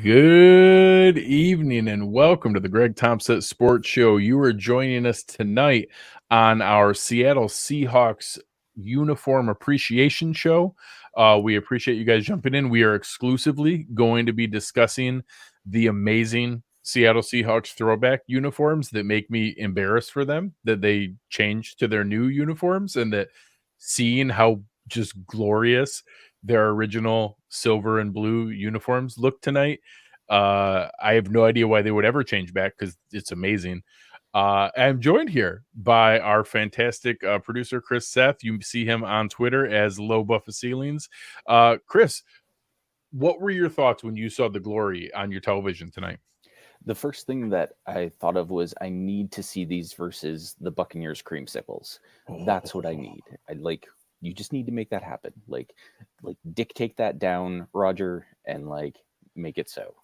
Good evening and welcome to the Greg Tompsett Sports Show. You are joining us tonight on our Seattle Seahawks uniform appreciation show. We appreciate you guys jumping in. We are exclusively going to be discussing the amazing Seattle Seahawks throwback uniforms that make me embarrassed for them, that they changed to their new uniforms, and that seeing how just glorious their original silver and blue uniforms look tonight. I have no idea why they would ever change back because it's amazing. I'm joined here by our fantastic producer, Chris Seth. You see him on Twitter as Low Buffa Ceilings. Chris, what were your thoughts when you saw the glory on your television tonight? The first thing that I thought of was I need to see these versus the Buccaneers creamsicles. That's what I need. You just need to make that happen. Like dictate that down, Roger, and make it so.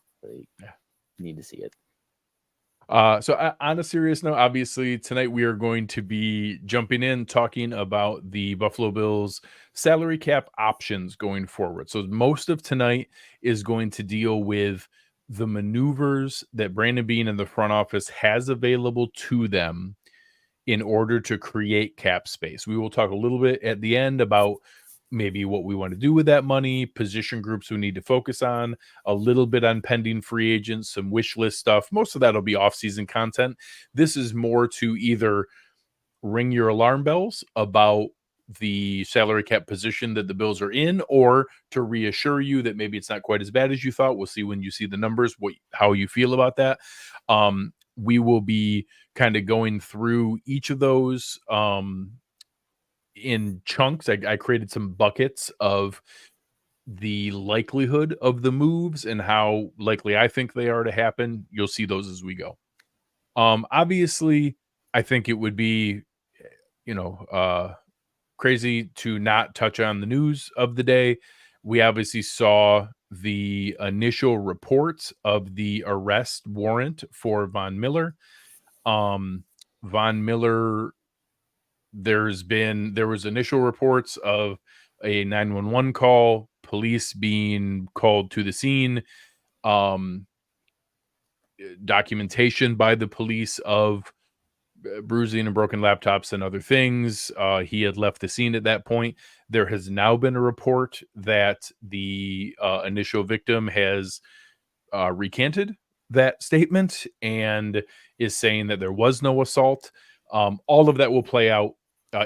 Need to see it. So on a serious note, obviously tonight we are going to be jumping in talking about the Buffalo Bills salary cap options going forward. So most of tonight is going to deal with the maneuvers that Brandon Beane and the front office has available to them in order to create cap space. We will talk a little bit at the end about maybe what we want to do with that money, position groups we need to focus on, a little bit on pending free agents, some wish list stuff. Most of that will be off-season content. This is more to either ring your alarm bells about the salary cap position that the Bills are in, or to reassure you that maybe it's not quite as bad as you thought. We'll see when you see the numbers, how you feel about that. We will be kind of going through each of those in chunks. I created some buckets of the likelihood of the moves and how likely I think they are to happen. You'll see those as we go. Obviously, I think it would be, crazy to not touch on the news of the day. We obviously saw the initial reports of the arrest warrant for Von Miller. Von Miller, there was initial reports of a 911 call, police being called to the scene, documentation by the police of bruising and broken laptops and other things. He had left the scene at that point. There has now been a report that the initial victim has recanted that statement and is saying that there was no assault. All of that will play out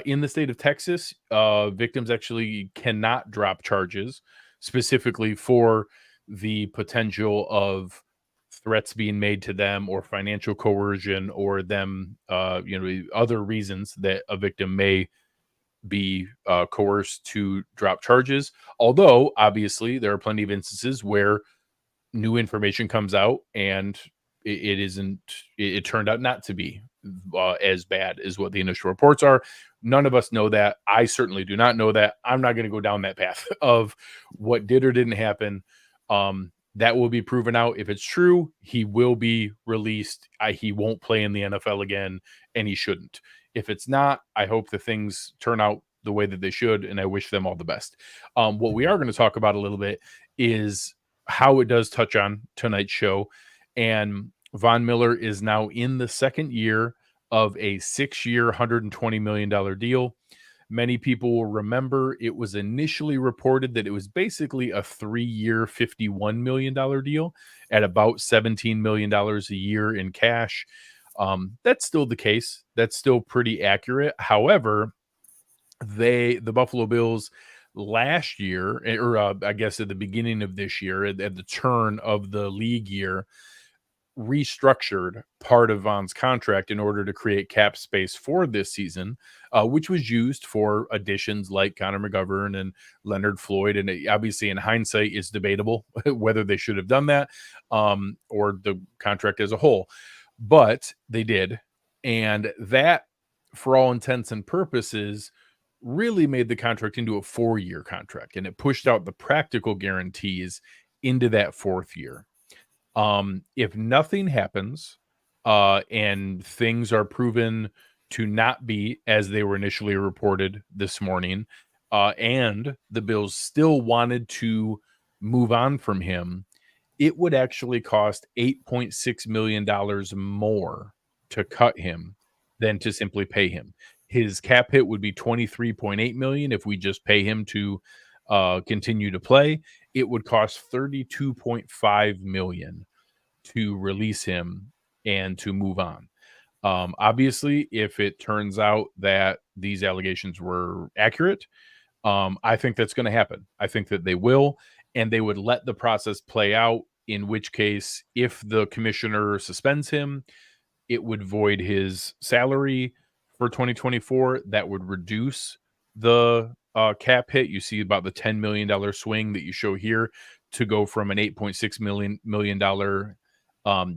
in the state of Texas. Victims actually cannot drop charges specifically for the potential of threats being made to them or financial coercion or them, other reasons that a victim may be coerced to drop charges. Although, obviously, there are plenty of instances where new information comes out and it turned out not to be as bad as what the initial reports are. None of us know that. I certainly do not know that. I'm not going to go down that path of what did or didn't happen. That will be proven out. If it's true, he will be released. He won't play in the NFL again, and he shouldn't. If it's not, I hope the things turn out the way that they should, and I wish them all the best. What we are going to talk about a little bit is how it does touch on tonight's show. And Von Miller is now in the second year of a 6-year, $120 million deal. Many people will remember it was initially reported that it was basically a 3-year, $51 million deal at about $17 million a year in cash. That's still the case. That's still pretty accurate. However, the Buffalo Bills last year, or I guess at the beginning of this year, at the turn of the league year, restructured part of Von's contract in order to create cap space for this season, which was used for additions like Connor McGovern and Leonard Floyd. And obviously, in hindsight, it's debatable whether they should have done that or the contract as a whole. But they did. And that, for all intents and purposes, really made the contract into a 4-year contract. And it pushed out the practical guarantees into that 4th year. If nothing happens and things are proven to not be as they were initially reported this morning, and the Bills still wanted to move on from him, it would actually cost $8.6 million more to cut him than to simply pay him. His cap hit would be 23.8 million if we just pay him to continue to play. It would cost 32.5 million to release him and to move on. Obviously, if it turns out that these allegations were accurate, I think that's going to happen. I think that they will, and they would let the process play out, in which case, if the commissioner suspends him, it would void his salary for 2024. That would reduce the cap hit. You see about the $10 million swing that you show here to go from an $8.6 million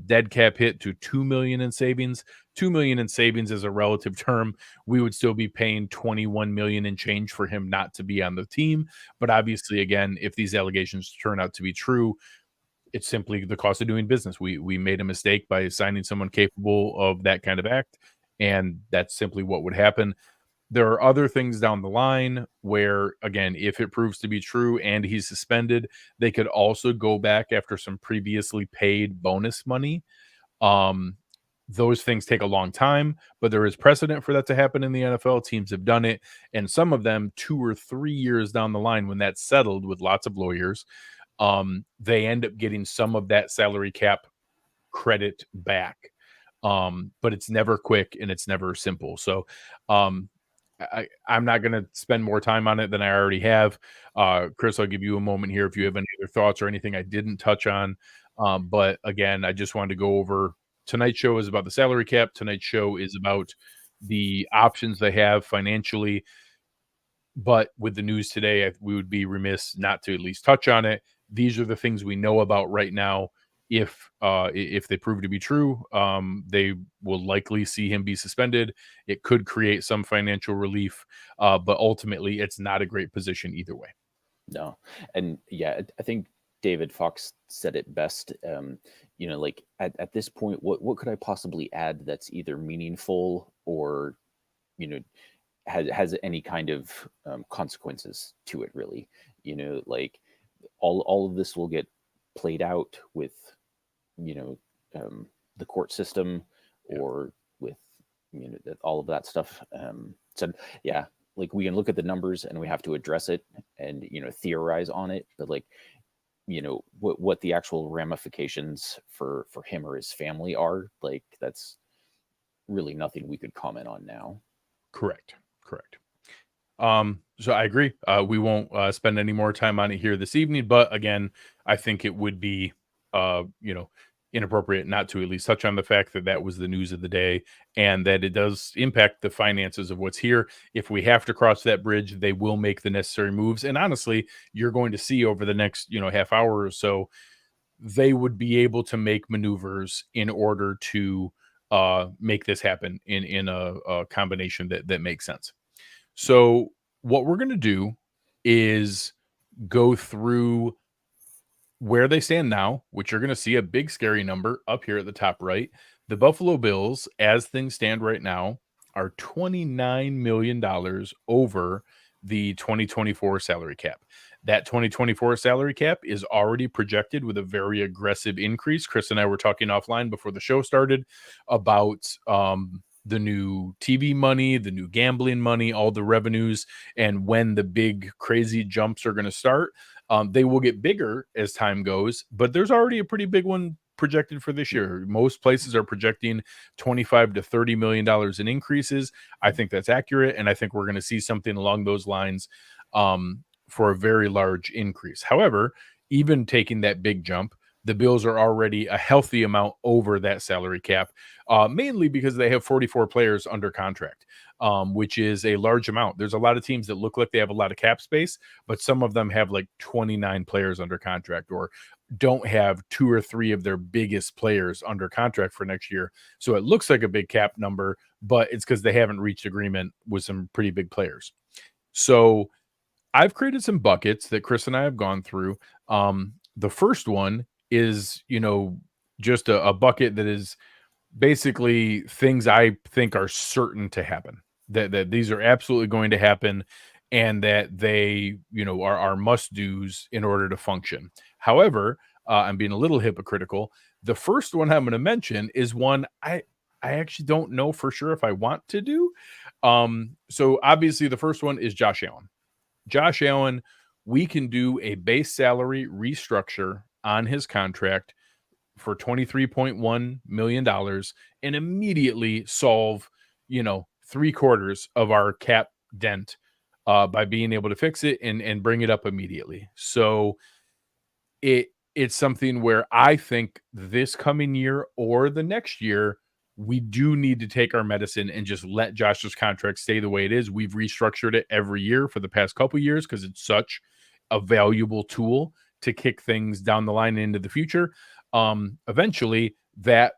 dead cap hit to $2 million in savings. $2 million in savings is a relative term. We would still be paying $21 million in change for him not to be on the team. But obviously, again, if these allegations turn out to be true, it's simply the cost of doing business. We made a mistake by signing someone capable of that kind of act, and that's simply what would happen. There are other things down the line where, again, if it proves to be true and he's suspended, they could also go back after some previously paid bonus money. Those things take a long time, but there is precedent for that to happen in the NFL. Teams have done it, and some of them 2 or 3 years down the line, when that's settled with lots of lawyers, they end up getting some of that salary cap credit back. But it's never quick and it's never simple. So, I'm not going to spend more time on it than I already have. Chris, I'll give you a moment here if you have any other thoughts or anything I didn't touch on. But again, I just wanted to go over tonight's show is about the salary cap. Tonight's show is about the options they have financially. But with the news today, we would be remiss not to at least touch on it. These are the things we know about right now. If they prove to be true, they will likely see him be suspended. It could create some financial relief, but ultimately, it's not a great position either way. No, and yeah, I think David Fox said it best. Like at this point, what could I possibly add that's either meaningful or, has any kind of consequences to it? Really, like all of this will get played out with the court system or with all of that stuff. So yeah, like we can look at the numbers and we have to address it and theorize on it, but like what the actual ramifications for him or his family are, like that's really nothing we could comment on now. Correct. So I agree. We won't spend any more time on it here this evening, but again, I think it would be inappropriate not to at least touch on the fact that that was the news of the day and that it does impact the finances of what's here. If we have to cross that bridge, they will make the necessary moves. And honestly, you're going to see over the next, half hour or so, they would be able to make maneuvers in order to make this happen in a combination that makes sense. So what we're going to do is go through where they stand now, which you're going to see a big scary number up here at the top right. The Buffalo Bills, as things stand right now, are $29 million over the 2024 salary cap. That 2024 salary cap is already projected with a very aggressive increase. Chris and I were talking offline before the show started about the new TV money, the new gambling money, all the revenues, and when the big crazy jumps are going to start. They will get bigger as time goes, but there's already a pretty big one projected for this year. Most places are projecting $25 to $30 million in increases. I think that's accurate, and I think we're going to see something along those lines for a very large increase. However, even taking that big jump, the Bills are already a healthy amount over that salary cap, mainly because they have 44 players under contract, which is a large amount. There's a lot of teams that look like they have a lot of cap space, but some of them have like 29 players under contract or don't have 2 or 3 of their biggest players under contract for next year. So it looks like a big cap number, but it's because they haven't reached agreement with some pretty big players. So I've created some buckets that Chris and I have gone through. The first one is, just a bucket that is basically things I think are certain to happen, that these are absolutely going to happen and that they, are must do's in order to function. However, I'm being a little hypocritical. The first one I'm going to mention is one I actually don't know for sure if I want to do. So obviously the first one is Josh Allen. Josh Allen, we can do a base salary restructure on his contract for $23.1 million and immediately solve, 3/4 of our cap dent by being able to fix it and bring it up immediately. So it's something where I think this coming year or the next year, we do need to take our medicine and just let Josh's contract stay the way it is. We've restructured it every year for the past couple years because it's such a valuable tool to kick things down the line into the future. Eventually, that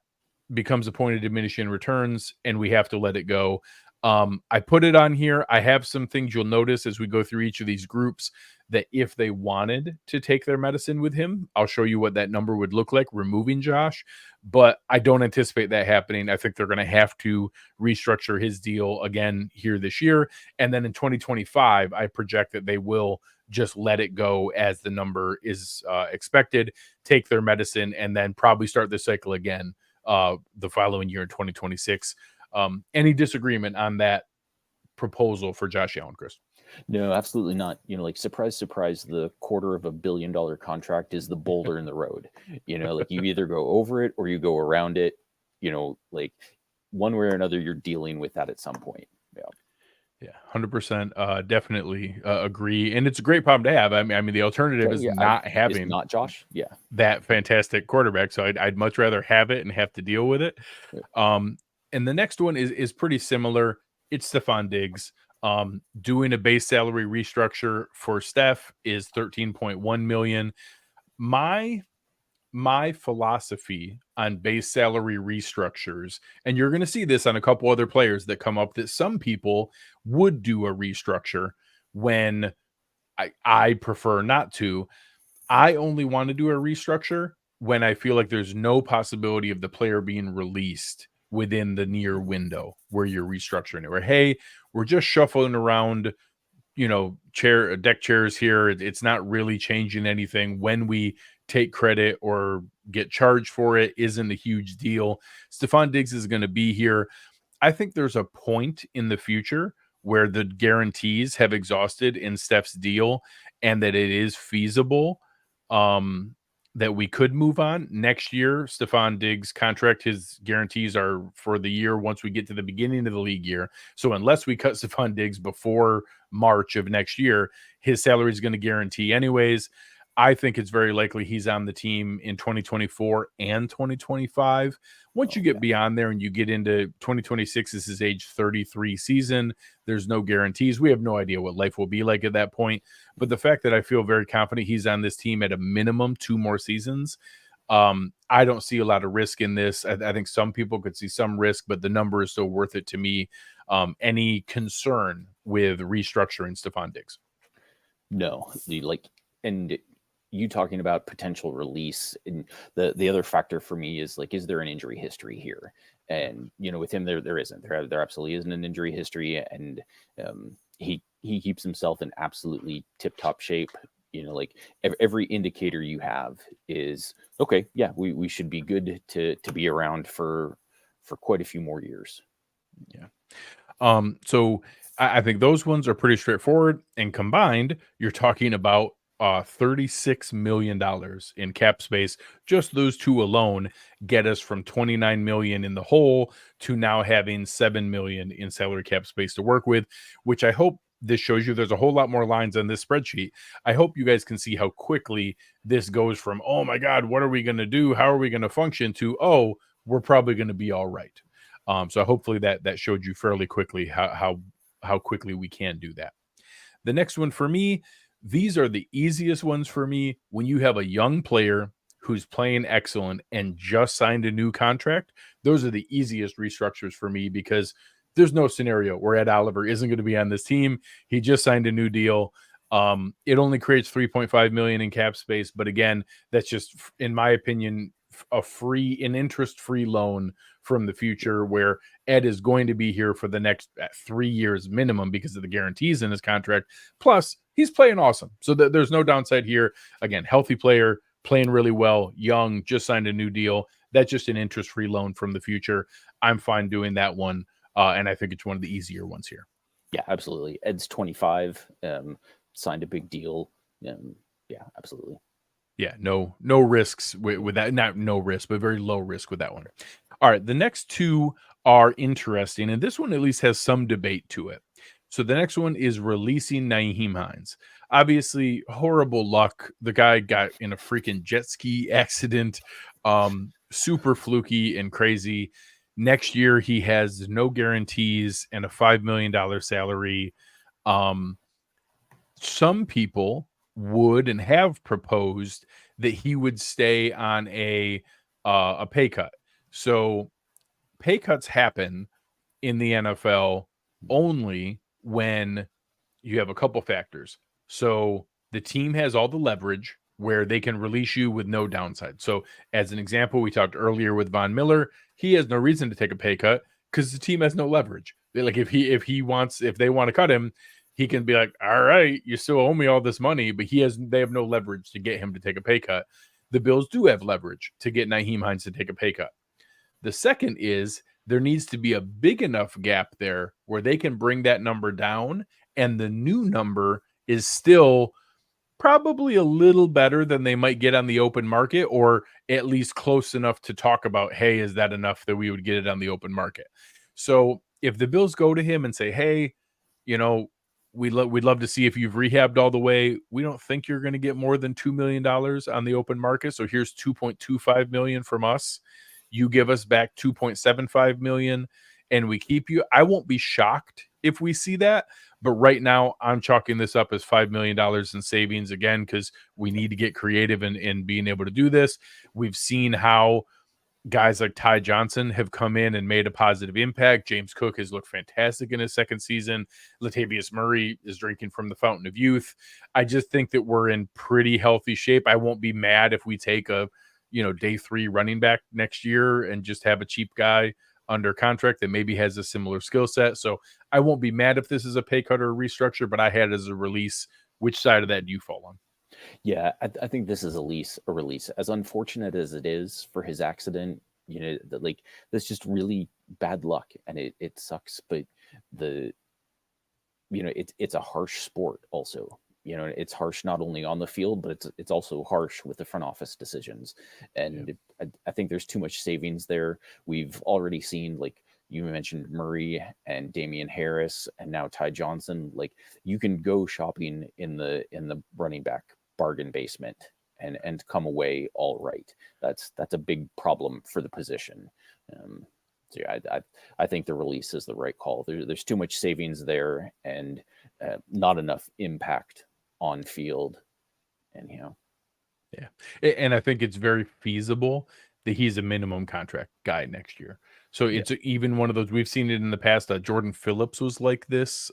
becomes a point of diminishing returns, and we have to let it go. I put it on here. I have some things you'll notice as we go through each of these groups that if they wanted to take their medicine with him, I'll show you what that number would look like removing Josh, but I don't anticipate that happening. I think they're going to have to restructure his deal again here this year. And then in 2025, I project that they will just let it go as the number is expected, take their medicine, and then probably start the cycle again the following year in 2026. Any disagreement on that proposal for Josh Allen, Chris? No, absolutely not. Like surprise, surprise, the $250 million contract is the boulder in the road. Like you either go over it or you go around it. Like one way or another, you're dealing with that at some point. Yeah, 100%. Definitely agree, and it's a great problem to have. I mean, the alternative is not having not Josh. Yeah, that fantastic quarterback. So I'd much rather have it and have to deal with it. Yeah. And the next one is pretty similar. It's Stefon Diggs. Doing a base salary restructure for Steph is $13.1 million. My philosophy on base salary restructures, and you're going to see this on a couple other players that come up, that some people would do a restructure when I prefer not to. I only want to do a restructure when I feel like there's no possibility of the player being released within the near window where you're restructuring it, where, hey, we're just shuffling around, deck chairs here. It's not really changing anything. When we take credit or get charged for it isn't a huge deal. Stefon Diggs is going to be here. I think there's a point in the future where the guarantees have exhausted in Steph's deal and that it is feasible that we could move on. Next year, Stefon Diggs' contract, his guarantees are for the year once we get to the beginning of the league year. So unless we cut Stefon Diggs before March of next year, his salary is going to guarantee anyways. I think it's very likely he's on the team in 2024 and 2025. Once you get beyond there and you get into 2026, this is age 33 season. There's no guarantees. We have no idea what life will be like at that point. But the fact that I feel very confident he's on this team at a minimum 2 more seasons, I don't see a lot of risk in this. I think some people could see some risk, but the number is still worth it to me. Any concern with restructuring Stefon Diggs? No, and you talking about potential release, and the other factor for me is is there an injury history here? And with him, there isn't. There absolutely isn't an injury history, and he keeps himself in absolutely tip-top shape. Every indicator you have is okay. Yeah, we should be good to be around for quite a few more years. Yeah. So I think those ones are pretty straightforward, and combined, you're talking about $36 million in cap space. Just those two alone get us from $29 million in the hole to now having $7 million in salary cap space to work with, which I hope this shows you. There's a whole lot more lines on this spreadsheet. I hope you guys can see how quickly this goes from, oh my God, what are we going to do? How are we going to function? To, oh, we're probably going to be all right. So hopefully that showed you fairly quickly how quickly we can do that. The next one for me, these are the easiest ones for me. When you have a young player who's playing excellent and just signed a new contract, those are the easiest restructures for me, because there's no scenario where Ed Oliver isn't going to be on this team. He just signed a new deal. It only creates $3.5 million in cap space, but again, that's just, in my opinion, an interest-free loan from the future, where Ed is going to be here for the next 3 years minimum because of the guarantees in his contract. Plus, he's playing awesome. So there's no downside here. Again, healthy player, playing really well, young, just signed a new deal. That's just an interest-free loan from the future. I'm fine doing that one, and I think it's one of the easier ones here. Yeah, absolutely. Ed's 25, signed a big deal. Yeah, absolutely. Yeah, no risks with that. Not no risk, but very low risk with that one. All right, the next two are interesting, and this one at least has some debate to it. So the next one is releasing Nyheim Hines. Obviously, horrible luck. The guy got in a freaking jet ski accident, super fluky and crazy. Next year, he has no guarantees and a $5 million salary. Some people would and have proposed that he would stay on a pay cut. So pay cuts happen in the NFL only when you have a couple factors. So the team has all the leverage where they can release you with no downside. So as an example, we talked earlier with Von Miller, he has no reason to take a pay cut because the team has no leverage. Like if they want to cut him, he can be like, all right, you still owe me all this money, but they have no leverage to get him to take a pay cut. The Bills do have leverage to get Nyheim Hines to take a pay cut. The second is there needs to be a big enough gap there where they can bring that number down, and the new number is still probably a little better than they might get on the open market, or at least close enough to talk about, hey, is that enough that we would get it on the open market? So if the Bills go to him and say, hey, we'd love to see if you've rehabbed all the way. We don't think you're going to get more than $2 million on the open market. So here's $2.25 million from us. You give us back $2.75 million and we keep you. I won't be shocked if we see that. But right now I'm chalking this up as $5 million in savings again, because we need to get creative in being able to do this. We've seen how guys like Ty Johnson have come in and made a positive impact. James Cook has looked fantastic in his second season. Latavius Murray is drinking from the fountain of youth. I just think that we're in pretty healthy shape. I won't be mad if we take a, day 3 running back next year and just have a cheap guy under contract that maybe has a similar skill set. So I won't be mad if this is a pay cut or a restructure, but I had it as a release. Which side of that do you fall on? Yeah, I think this is a release. As unfortunate as it is for his accident, that's just really bad luck, and it sucks. But it's a harsh sport also. It's harsh not only on the field, but it's also harsh with the front office decisions. And I think there's too much savings there. We've already seen, like you mentioned, Murray and Damian Harris, and now Ty Johnson. Like, you can go shopping in the running back bargain basement and come away all right. That's a big problem for the position. So yeah, I think the release is the right call. There's too much savings there, and not enough impact on field. And yeah, and I think it's very feasible that he's a minimum contract guy next year. So it's even one of those, we've seen it in the past. Jordan Phillips was like this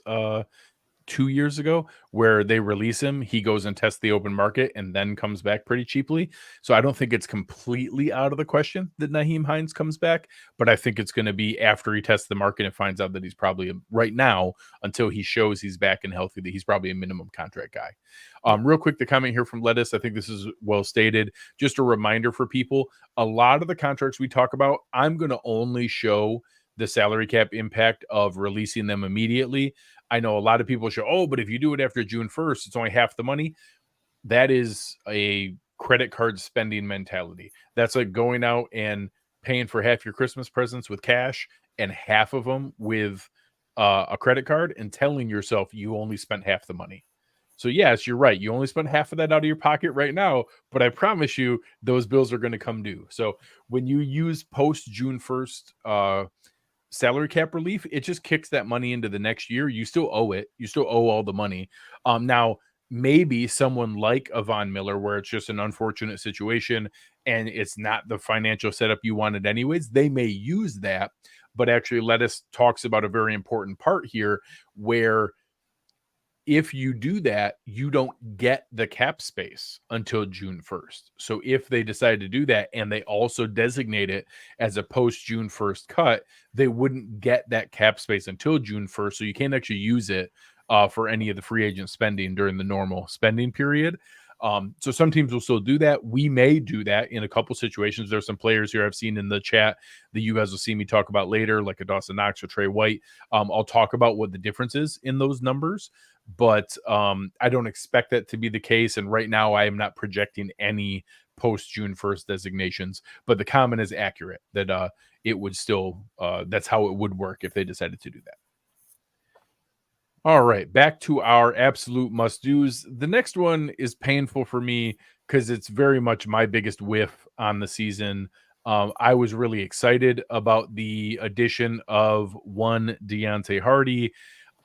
2 years ago, where they release him, he goes and tests the open market and then comes back pretty cheaply. So I don't think it's completely out of the question that Nyheim Hines comes back, but I think it's going to be after he tests the market and finds out that he's probably right now, until he shows he's back and healthy, that he's probably a minimum contract guy. Real quick, the comment here from Lettuce, I think this is well stated. Just a reminder for people, a lot of the contracts we talk about, I'm going to only show the salary cap impact of releasing them immediately. I know a lot of people show, but if you do it after June 1st, it's only half the money. That is a credit card spending mentality. That's like going out and paying for half your Christmas presents with cash and half of them with a credit card, and telling yourself you only spent half the money. So yes, you're right. You only spent half of that out of your pocket right now, but I promise you those bills are going to come due. So when you use post June 1st, salary cap relief, it just kicks that money into the next year. You still owe it. You still owe all the money. Now, maybe someone like a Von Miller, where it's just an unfortunate situation and it's not the financial setup you wanted anyways, they may use that. But actually, Lettuce talks about a very important part here, where if you do that, you don't get the cap space until June 1st. So if they decide to do that and they also designate it as a post June 1st cut, they wouldn't get that cap space until June 1st. So you can't actually use it for any of the free agent spending during the normal spending period. So some teams will still do that. We may do that in a couple situations. There's some players here I've seen in the chat that you guys will see me talk about later, like a Dawson Knox or Trey White. I'll talk about what the difference is in those numbers, but I don't expect that to be the case. And right now I am not projecting any post June 1st designations, but the comment is accurate that it would still, that's how it would work if they decided to do that. All right, back to our absolute must-dos. The next one is painful for me because it's very much my biggest whiff on the season. I was really excited about the addition of one Deonte Harty.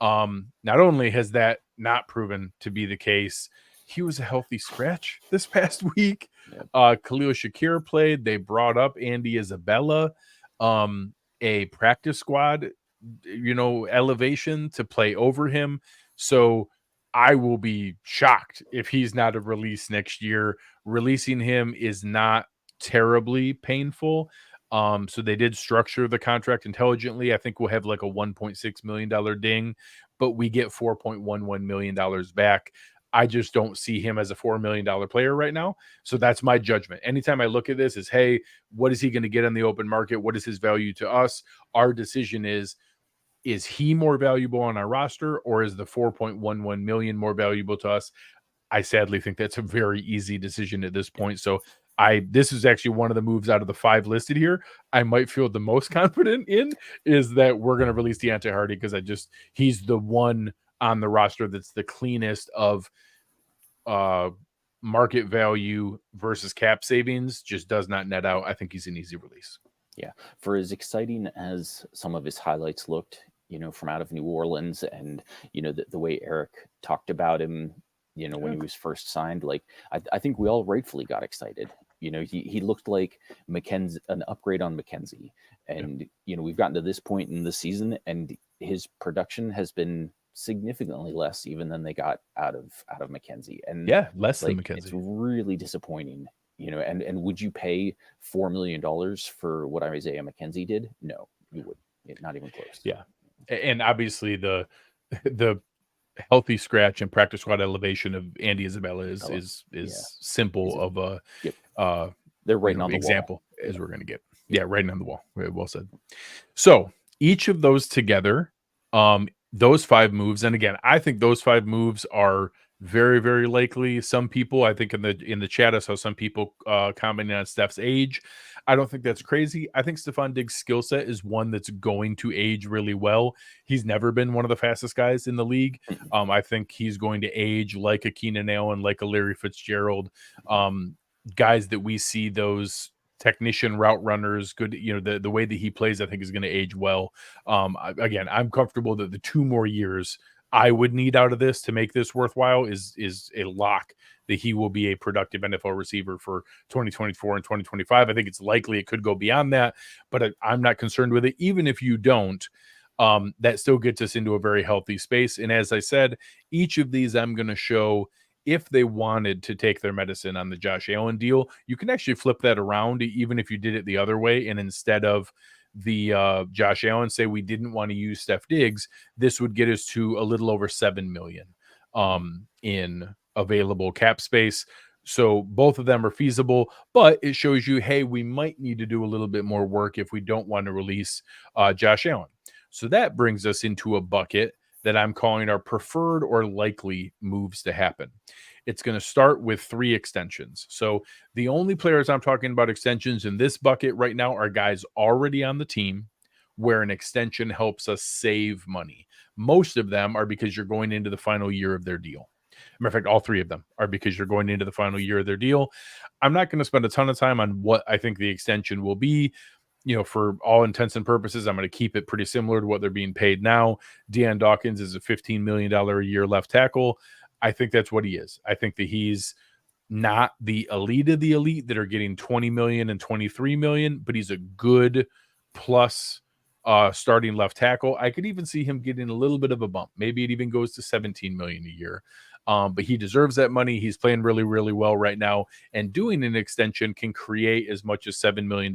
Not only has that not proven to be the case, he was a healthy scratch this past week. Khalil Shakir played. They brought up Andy Isabella, a practice squad elevation to play over him. So I will be shocked if he's not a release next year. Releasing him is not terribly painful. So they did structure the contract intelligently. I think we'll have like a $1.6 million ding, but we get $4.11 million back. I just don't see him as a $4 million player right now. So that's my judgment. Anytime I look at this is, hey, what is he going to get on the open market? What is his value to us? Our decision is he more valuable on our roster, or is the 4.11 million more valuable to us? I sadly think that's a very easy decision at this point. So this is actually one of the moves out of the 5 listed here I might feel the most confident in, is that we're going to release Deonte Harty, because he's the one on the roster that's the cleanest of market value versus cap savings, just does not net out. I think he's an easy release. Yeah, for as exciting as some of his highlights looked, from out of New Orleans, and the way Eric talked about him, when he was first signed, like I think we all rightfully got excited. He looked like McKenzie, an upgrade on McKenzie, and we've gotten to this point in the season, and his production has been significantly less even than they got out of McKenzie, and less than McKenzie. It's really disappointing. And would you pay $4 million for what Isaiah McKenzie did? No, you would not, even close. Yeah. And obviously the healthy scratch and practice squad elevation of Andy Isabella is simple of a they're writing on the example wall. As we're going to get. Yeah, writing on the wall. Very well said. So each of those together, those 5 moves, and again, I think those 5 moves are very, very likely. Some people, I think in the chat, I saw some people commenting on Steph's age. I don't think that's crazy. I think Stefon Diggs' skill set is one that's going to age really well. He's never been one of the fastest guys in the league. I think he's going to age like a Keenan Allen, like a Larry Fitzgerald, guys that we see, those technician route runners, good, the way that he plays, I think is going to age well. Again, I'm comfortable that the 2 more years I would need out of this to make this worthwhile is a lock that he will be a productive NFL receiver for 2024 and 2025. I think it's likely it could go beyond that, but I'm not concerned with it. Even if you don't, that still gets us into a very healthy space. And as I said, each of these I'm going to show, if they wanted to take their medicine on the Josh Allen deal, you can actually flip that around, even if you did it the other way. And instead of the Josh Allen, say we didn't want to use Steph Diggs, this would get us to a little over 7 million in available cap space. So both of them are feasible, but it shows you, hey, we might need to do a little bit more work if we don't want to release Josh Allen. So that brings us into a bucket that I'm calling our preferred or likely moves to happen. It's going to start with 3 extensions. So the only players I'm talking about extensions in this bucket right now are guys already on the team where an extension helps us save money. Most of them are because you're going into the final year of their deal. Matter of fact, all 3 of them are because you're going into the final year of their deal. I'm not going to spend a ton of time on what I think the extension will be. For all intents and purposes, I'm going to keep it pretty similar to what they're being paid now. Deion Dawkins is a $15 million a year left tackle. I think that's what he is. I think that he's not the elite of the elite that are getting 20 million and 23 million, but he's a good plus starting left tackle. I could even see him getting a little bit of a bump. Maybe it even goes to 17 million a year. But he deserves that money. He's playing really, really well right now. And doing an extension can create as much as $7 million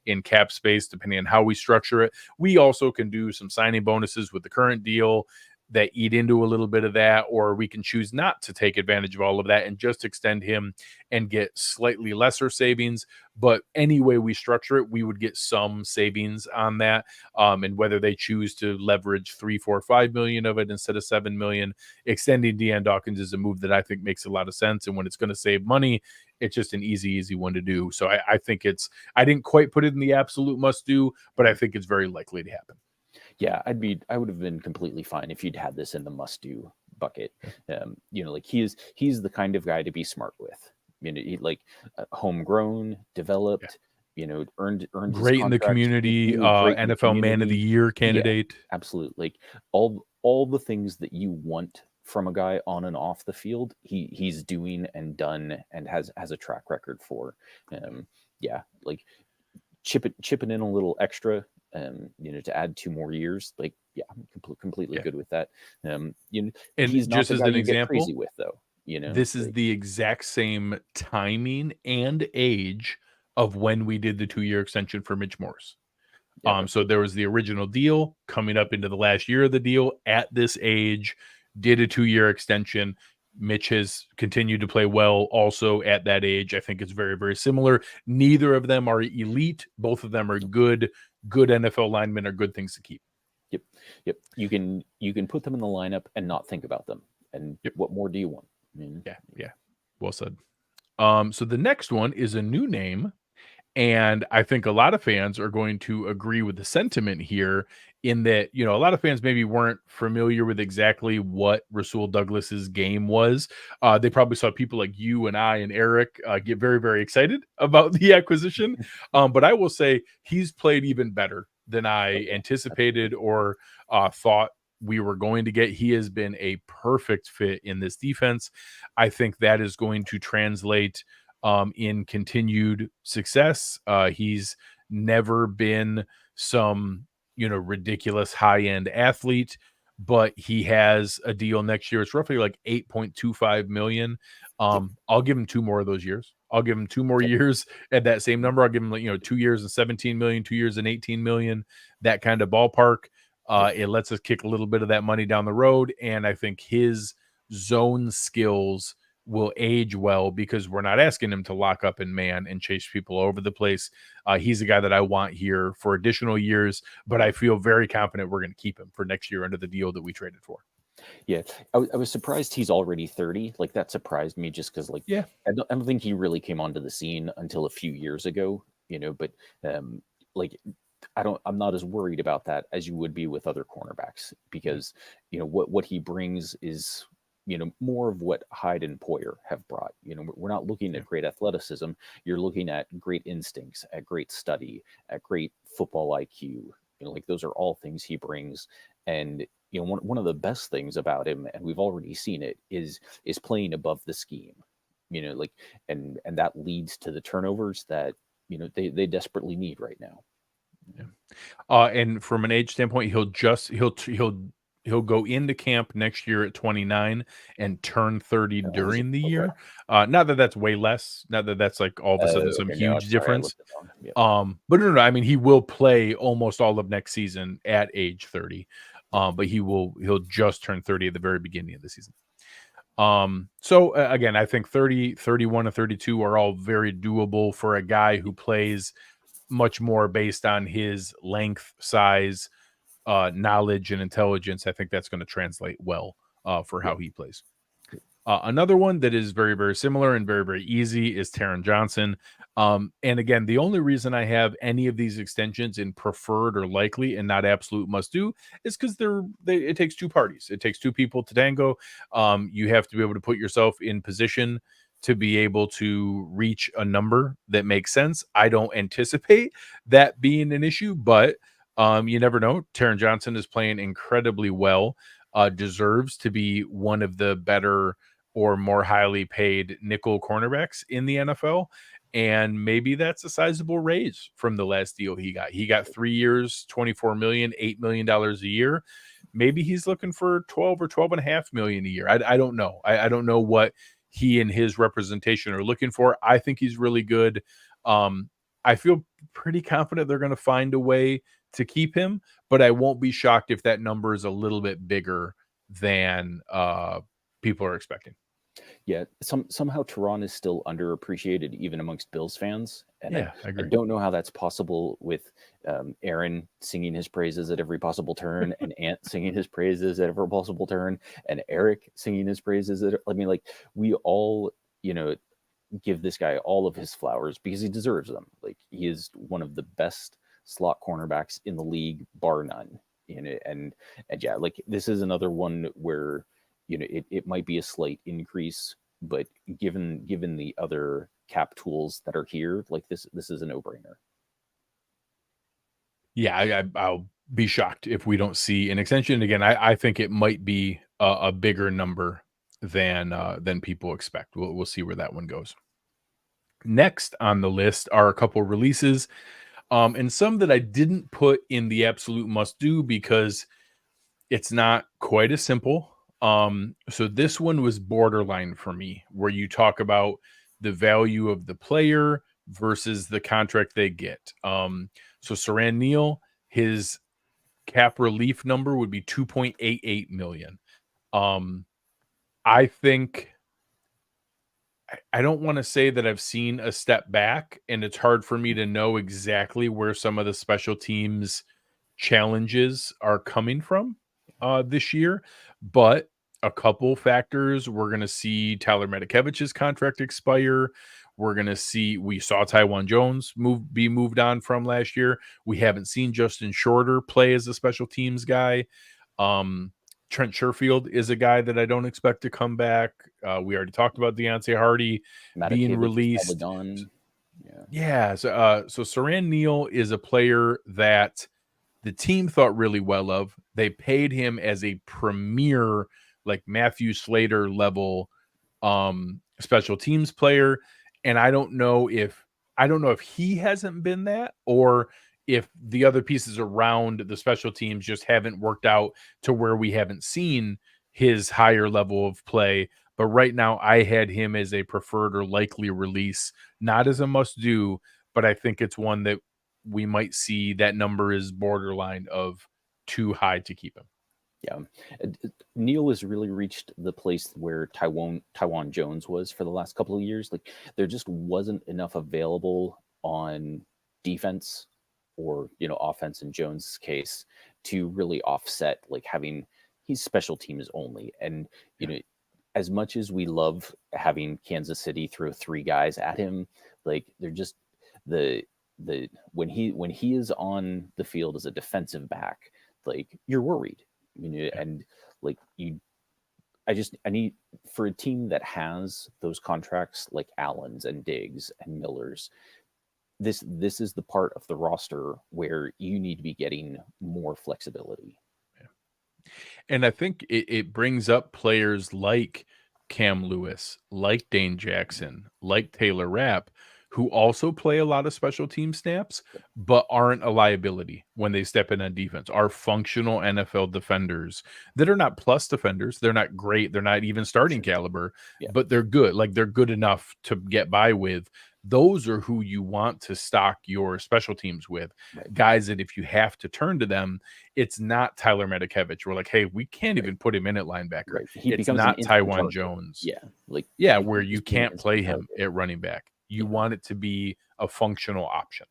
in cap space, depending on how we structure it. We also can do some signing bonuses with the current deal. that eat into a little bit of that, or we can choose not to take advantage of all of that and just extend him and get slightly lesser savings. But any way we structure it, we would get some savings on that. And whether they choose to leverage 3, 4, 5 million of it instead of 7 million, extending Deion Dawkins is a move that I think makes a lot of sense. And when it's going to save money, it's just an easy one to do. So I think I didn't quite put it in the absolute must do, but I think it's very likely to happen. Yeah, I would have been completely fine if you'd had this in the must do bucket. Like he's the kind of guy to be smart with. Homegrown, developed, earned great in the community, NFL Man of the Year candidate. Yeah, absolutely. Like all the things that you want from a guy on and off the field, he's doing and done and has a track record for. Like chipping in a little extra, to add 2 more years. Like, yeah, I'm completely good with that. And he's not just as an example, crazy with though. This is the exact same timing and age of when we did the 2-year extension for Mitch Morse. So there was the original deal coming up into the last year of the deal at this age, did a 2-year extension. Mitch has continued to play well also at that age. I think it's very, very similar. Neither of them are elite. Both of them are good NFL linemen, are good things to keep. Yep. You can put them in the lineup and not think about them. And what more do you want? Yeah. Well said. So the next one is a new name, and I think a lot of fans are going to agree with the sentiment here in that, a lot of fans maybe weren't familiar with exactly what Rasul Douglas's game was. They probably saw people like you and I and Eric get very, very excited about the acquisition. But I will say he's played even better than I anticipated or thought we were going to get. He has been a perfect fit in this defense. I think that is going to translate in continued success. He's never been some, ridiculous high-end athlete, but he has a deal next year. It's roughly like 8.25 million. I'll give him 2 more of those years. I'll give him 2 more years at that same number. I'll give him 2 years and 17 million, 2 years and 18 million, that kind of ballpark. It lets us kick a little bit of that money down the road. And I think his zone skills will age well because we're not asking him to lock up in man and chase people all over the place. He's a guy that I want here for additional years, but I feel very confident we're going to keep him for next year under the deal that we traded for. Yeah, I was surprised he's already 30. Like, that surprised me just because, I don't think he really came onto the scene until a few years ago, but I'm not as worried about that as you would be with other cornerbacks because, what he brings is, more of what Hyde and Poyer have brought. We're not looking at great athleticism. You're looking at great instincts, at great study, at great football IQ. Those are all things he brings. And, one of the best things about him, and we've already seen it, is playing above the scheme. And that leads to the turnovers that, they desperately need right now. Yeah. And from an age standpoint, he'll go into camp next year at 29 and turn 30 during the year. Not that that's way less, not that that's like all of a sudden some huge difference. But no, I mean, he will play almost all of next season at age 30. But he'll just turn 30 at the very beginning of the season. So again, I think 30, 31, and 32 are all very doable for a guy who plays much more based on his length, size, knowledge, and intelligence. I think that's going to translate well for how he plays. Another one that is very, very similar and very, very easy is Taron Johnson. And again, the only reason I have any of these extensions in preferred or likely and not absolute must do is because it takes 2 parties. It takes 2 people to tango. You have to be able to put yourself in position to be able to reach a number that makes sense. I don't anticipate that being an issue, but you never know. Taron Johnson is playing incredibly well, deserves to be one of the better or more highly paid nickel cornerbacks in the NFL. And maybe that's a sizable raise from the last deal he got. He got 3 years, 24 million, $8 million a year. Maybe he's looking for 12 or 12.5 million a year. I don't know. I don't know what he and his representation are looking for. I think he's really good. I feel pretty confident they're going to find a way to keep him, but I won't be shocked if that number is a little bit bigger than people are expecting. Yeah, somehow Taron is still underappreciated even amongst Bills fans, and Yeah, I I agree. don't know how that's possible with Aaron singing his praises at every possible turn, and Ant singing his praises at every possible turn, and Eric singing his praises. I mean, like we all, give this guy all of his flowers because he deserves them. Like he is one of the best slot cornerbacks in the league, bar none. And yeah, like this is another one where it might be a slight increase, but given the other cap tools that are here, like this is a no-brainer. Yeah, I'll be shocked if we don't see an extension again. I think it might be a bigger number than people expect. We'll see where that one goes. Next on the list are a couple releases, and some that I didn't put in the absolute must do because it's not quite as simple. So this one was borderline for me, where you talk about the value of the player versus the contract they get. So Siran Neal, his cap relief number would be 2.88 million. I think I don't want to say that I've seen a step back, and it's hard for me to know exactly where some of the special teams challenges are coming from this year, but a couple factors. We're going to see Tyler Medikevich's contract expire. We saw Taiwan Jones be moved on from last year. We haven't seen Justin Shorter play as a special teams guy. Trent Sherfield is a guy that I don't expect to come back. We already talked about Deonte Harty being released. Yeah. So Siran Neal is a player that the team thought really well of. They paid him as a premier, like Matthew Slater level special teams player. And I don't know if he hasn't been that, or if the other pieces around the special teams just haven't worked out to where we haven't seen his higher level of play. But right now I had him as a preferred or likely release, not as a must do, but I think it's one that we might see that number is borderline of too high to keep him. Yeah, Neal has really reached the place where Taiwan Jones was for the last couple of years. Like there just wasn't enough available on defense or offense in Jones' case to really offset like he's special teams only. And as much as we love having Kansas City throw three guys at him, like they're just the when he is on the field as a defensive back, like you're worried. And like I need for a team that has those contracts like Allen's and Diggs and Miller's, this is the part of the roster where you need to be getting more flexibility. And I think it brings up players like Cam Lewis, like Dane Jackson, like Taylor Rapp, who also play a lot of special team snaps, but aren't a liability when they step in on defense, are functional NFL defenders that are not plus defenders. They're not great. They're not even starting caliber, but they're good. Like they're good enough to get by with. Those are who you want to stock your special teams with. Guys that if you have to turn to them, it's not Tyler Medikevich. We're like, hey, we can't even put him in at linebacker. It's not Taiwan Jones. Where you can't play him at running back. You want it to be a functional option.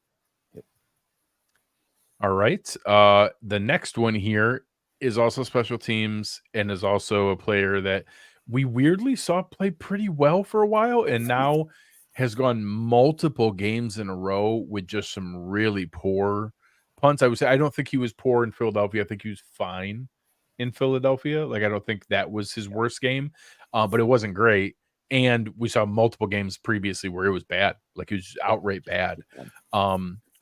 All right. The next one here is also special teams and is also a player that we weirdly saw play pretty well for a while and now has gone multiple games in a row with just some really poor punts. I would say I don't think he was poor in Philadelphia. I think he was fine in Philadelphia. Like I don't think that was his worst game, but it wasn't great. And we saw multiple games previously where it was bad, like it was outright bad.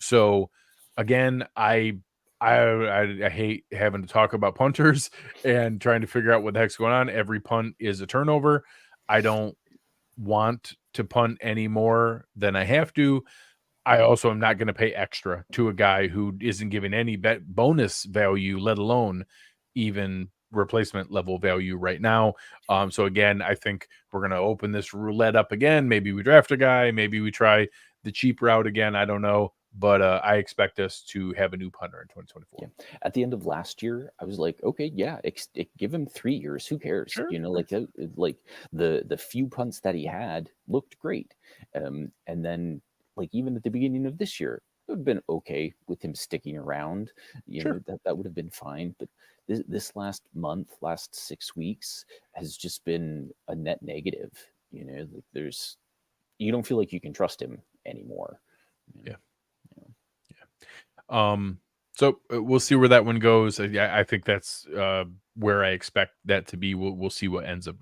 So again, I hate having to talk about punters and trying to figure out what the heck's going on. Every punt is a turnover. I don't want to punt any more than I have to. I also am not going to pay extra to a guy who isn't giving any bonus value, let alone even replacement level value right now. So again, I think we're going to open this roulette up again. Maybe we draft a guy. Maybe we try the cheap route again. I don't know. but I expect us to have a new punter in 2024. Yeah. At the end of last year, I was like, okay, yeah, give him 3 years. Who cares? Sure. Like the few punts that he had looked great. And then like even at the beginning of this year, it would have been okay with him sticking around. Sure. That would have been fine. But this last month, last 6 weeks has just been a net negative. Like you don't feel like you can trust him anymore. Yeah. So we'll see where that one goes. I think that's where I expect that to be. We'll see what ends up.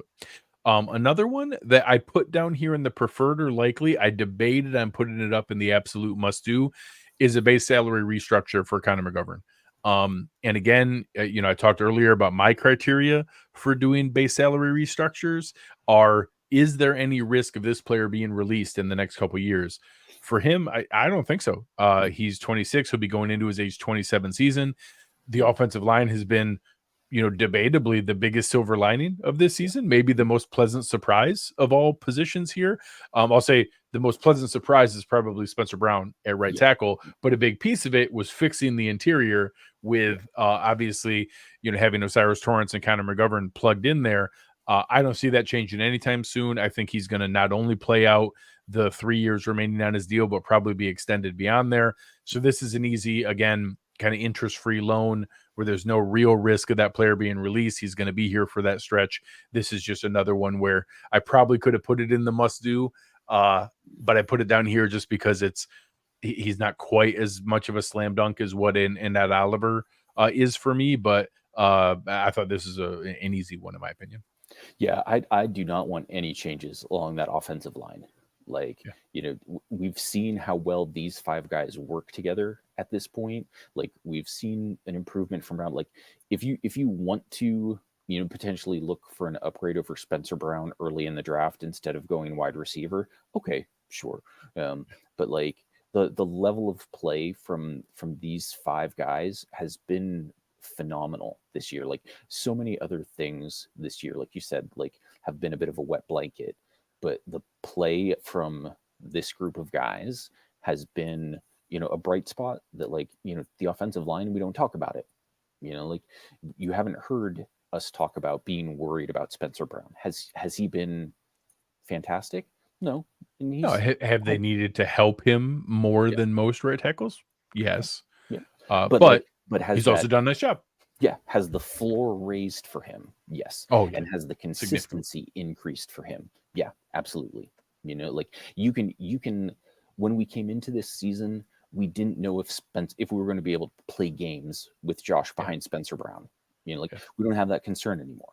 Another one that I put down here in the preferred or likely, I debated on putting it up in the absolute must do, is a base salary restructure for Connor McGovern. And again, I talked earlier about my criteria for doing base salary restructures is there any risk of this player being released in the next couple of years? For him, I don't think so. He's 26. He'll be going into his age 27 season. The offensive line has been, debatably the biggest silver lining of this season, maybe the most pleasant surprise of all positions here. I'll say the most pleasant surprise is probably Spencer Brown at right tackle, but a big piece of it was fixing the interior with obviously, having O'Cyrus Torrence and Connor McGovern plugged in there. I don't see that changing anytime soon. I think he's going to not only play out the 3 years remaining on his deal, but probably be extended beyond there. So this is an easy, again, kind of interest-free loan where there's no real risk of that player being released. He's going to be here for that stretch. This is just another one where I probably could have put it in the must-do, but I put it down here just because he's not quite as much of a slam dunk as what in that Oliver is for me, but I thought this is an easy one in my opinion. Yeah, I do not want any changes along that offensive line. Like, we've seen how well these 5 guys work together at this point. Like, we've seen an improvement from around, like, if you want to, potentially look for an upgrade over Spencer Brown early in the draft instead of going wide receiver, okay, sure. But like the level of play from these 5 guys has been phenomenal this year. Like, so many other things this year, like you said, like have been a bit of a wet blanket. But the play from this group of guys has been, a bright spot that, like, the offensive line, we don't talk about it. Like, you haven't heard us talk about being worried about Spencer Brown. Has he been fantastic? No. No, have they needed to help him more than most right tackles? Yes. Yeah. But he's also done a nice job. Yeah. Has the floor raised for him? Yes. Oh, yeah. And has the consistency increased for him? Yeah, absolutely. Like you can, when we came into this season, we didn't know if we were going to be able to play games with Josh behind Spencer Brown. We don't have that concern anymore.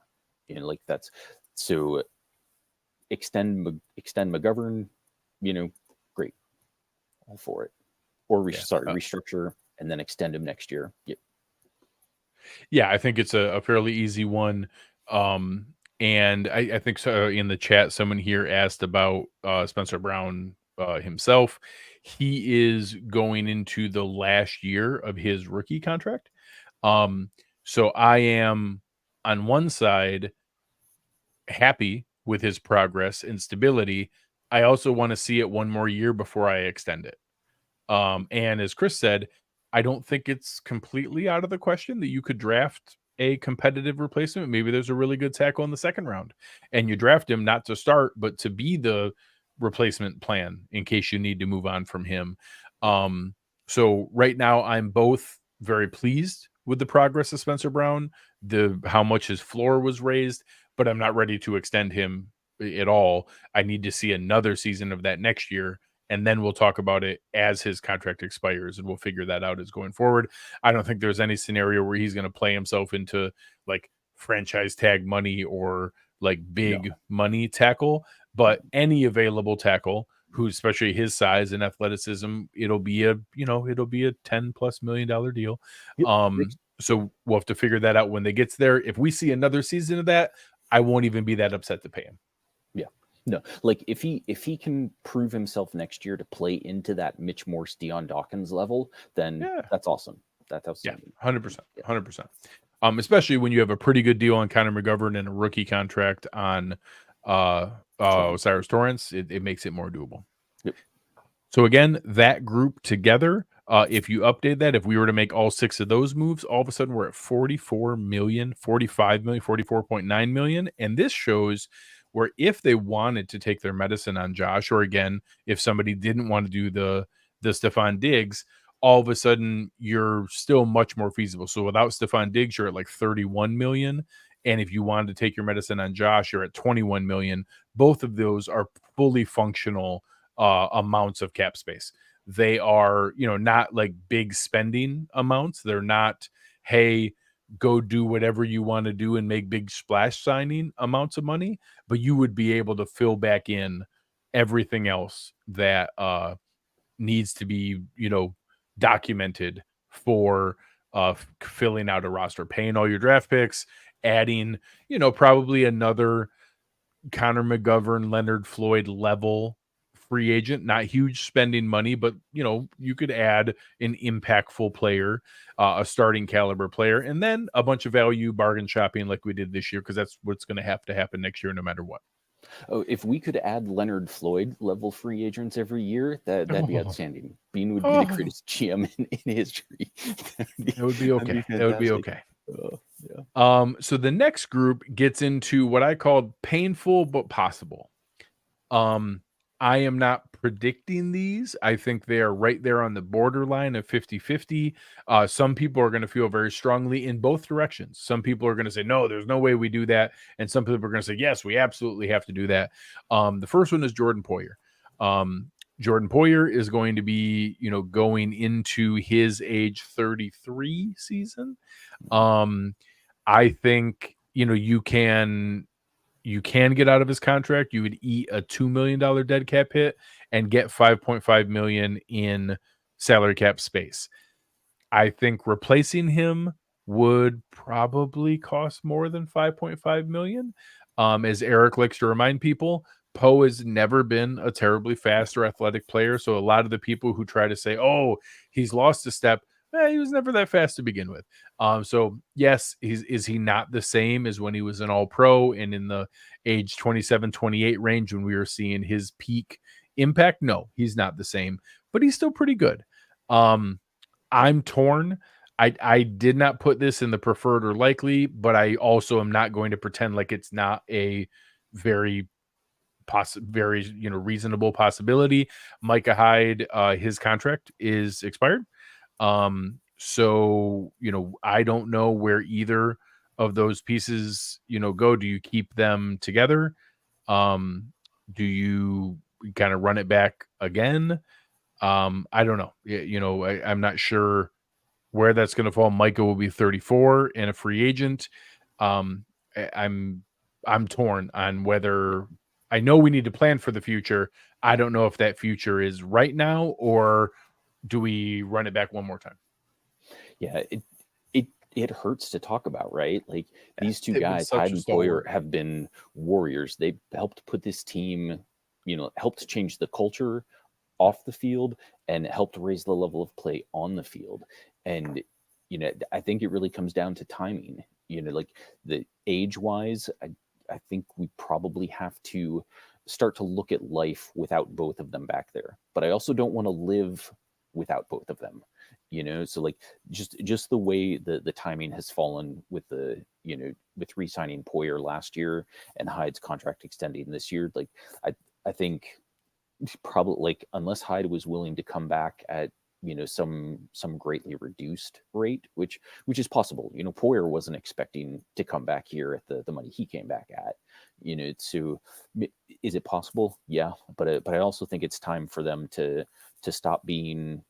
Like that's so extend McGovern, great. All for it. Or restructure and then extend him next year. Yep. Yeah, I think it's a fairly easy one. And I think so. In the chat, someone here asked about Spencer Brown himself. He is going into the last year of his rookie contract. So I am on one side happy with his progress and stability. I also want to see it one more year before I extend it. And as Chris said, I don't think it's completely out of the question that you could draft a competitive replacement. Maybe there's a really good tackle in the second round and you draft him not to start, but to be the replacement plan in case you need to move on from him. So right now I'm both very pleased with the progress of Spencer Brown, how much his floor was raised, but I'm not ready to extend him at all. I need to see another season of that next year. And then we'll talk about it as his contract expires, and we'll figure that out as going forward. I don't think there's any scenario where he's going to play himself into like franchise tag money or like big money tackle, but any available tackle who, especially his size and athleticism, it'll be a $10+ million deal. Yep. So we'll have to figure that out when they gets there. If we see another season of that, I won't even be that upset to pay him. Yeah. No, like if he can prove himself next year to play into that Mitch Morse, Dion Dawkins level, then that's awesome. That's outstanding. 100%, 100%. Especially when you have a pretty good deal on Connor McGovern and a rookie contract on O'Cyrus Torrence, it makes it more doable. Yep. So again, that group together, if you update that, if we were to make all 6 of those moves, all of a sudden we're at 44 million, 45 million, 44.9 million. And this shows where if they wanted to take their medicine on Josh, or again, if somebody didn't want to do the Stefon Diggs, all of a sudden you're still much more feasible. So without Stefon Diggs, you're at like 31 million. And if you wanted to take your medicine on Josh, you're at 21 million. Both of those are fully functional amounts of cap space. They are, not like big spending amounts. They're not, hey, go do whatever you want to do and make big splash signing amounts of money, but you would be able to fill back in everything else that needs to be, documented for filling out a roster, paying all your draft picks, adding, probably another Connor McGovern, Leonard Floyd level free agent, not huge spending money, but you could add an impactful player, a starting caliber player, and then a bunch of value bargain shopping like we did this year, because that's what's going to have to happen next year, no matter what. Oh, if we could add Leonard Floyd level free agents every year, that'd be outstanding. Bean would be the greatest GM in history. It would be okay. That would be okay. Yeah. So the next group gets into what I called painful but possible. I am not predicting these. I think they are right there on the borderline of 50-50. Some people are going to feel very strongly in both directions. Some people are going to say, no, there's no way we do that. And some people are going to say, yes, we absolutely have to do that. The first one is Jordan Poyer. Jordan Poyer is going to be, going into his age 33 season. I think, you can get out of his contract. You would eat a $2 million dead cap hit and get 5.5 million in salary cap space. I think replacing him would probably cost more than 5.5 million. As Eric likes to remind people, Poe has never been a terribly fast or athletic player. So a lot of the people who try to say, oh, he's lost a step, he was never that fast to begin with. So yes, is he not the same as when he was an all-pro and in the age 27, 28 range when we were seeing his peak impact? No, he's not the same, but he's still pretty good. I'm torn. I did not put this in the preferred or likely, but I also am not going to pretend like it's not a very reasonable possibility. Micah Hyde, his contract is expired. So, I don't know where either of those pieces, go. Do you keep them together? Do you kind of run it back again? I don't know. I'm not sure where that's going to fall. Micah will be 34 and a free agent. I'm torn on whether I know we need to plan for the future. I don't know if that future is right now, or do we run it back one more time? Yeah, it hurts to talk about, right? Like these two guys, Hyde and Poyer, have been warriors. They helped put this team, helped change the culture off the field and helped raise the level of play on the field. And, I think it really comes down to timing, like the age wise, I think we probably have to start to look at life without both of them back there. But I also don't want to live without both of them, so like just the way the timing has fallen with with re-signing Poyer last year and Hyde's contract extending this year. Like I think probably, like, unless Hyde was willing to come back at some greatly reduced rate, which is possible. Poyer wasn't expecting to come back here at the money he came back at. So is it possible? Yeah, but I also think it's time for them to stop being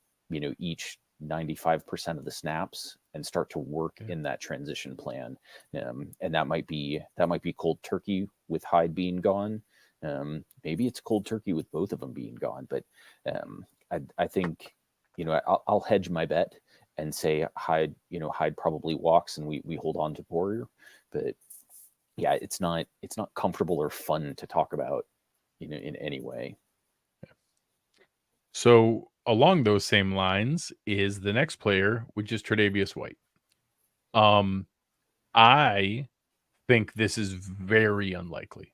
each 95% of the snaps and start to work in that transition plan. And that might be cold turkey with Hyde being gone. Maybe it's cold turkey with both of them being gone, but I think I'll hedge my bet and say Hyde probably walks and we hold on to Poyer. But yeah, it's not comfortable or fun to talk about in any way. So along those same lines is the next player, which is Tredavious White. I think this is very unlikely.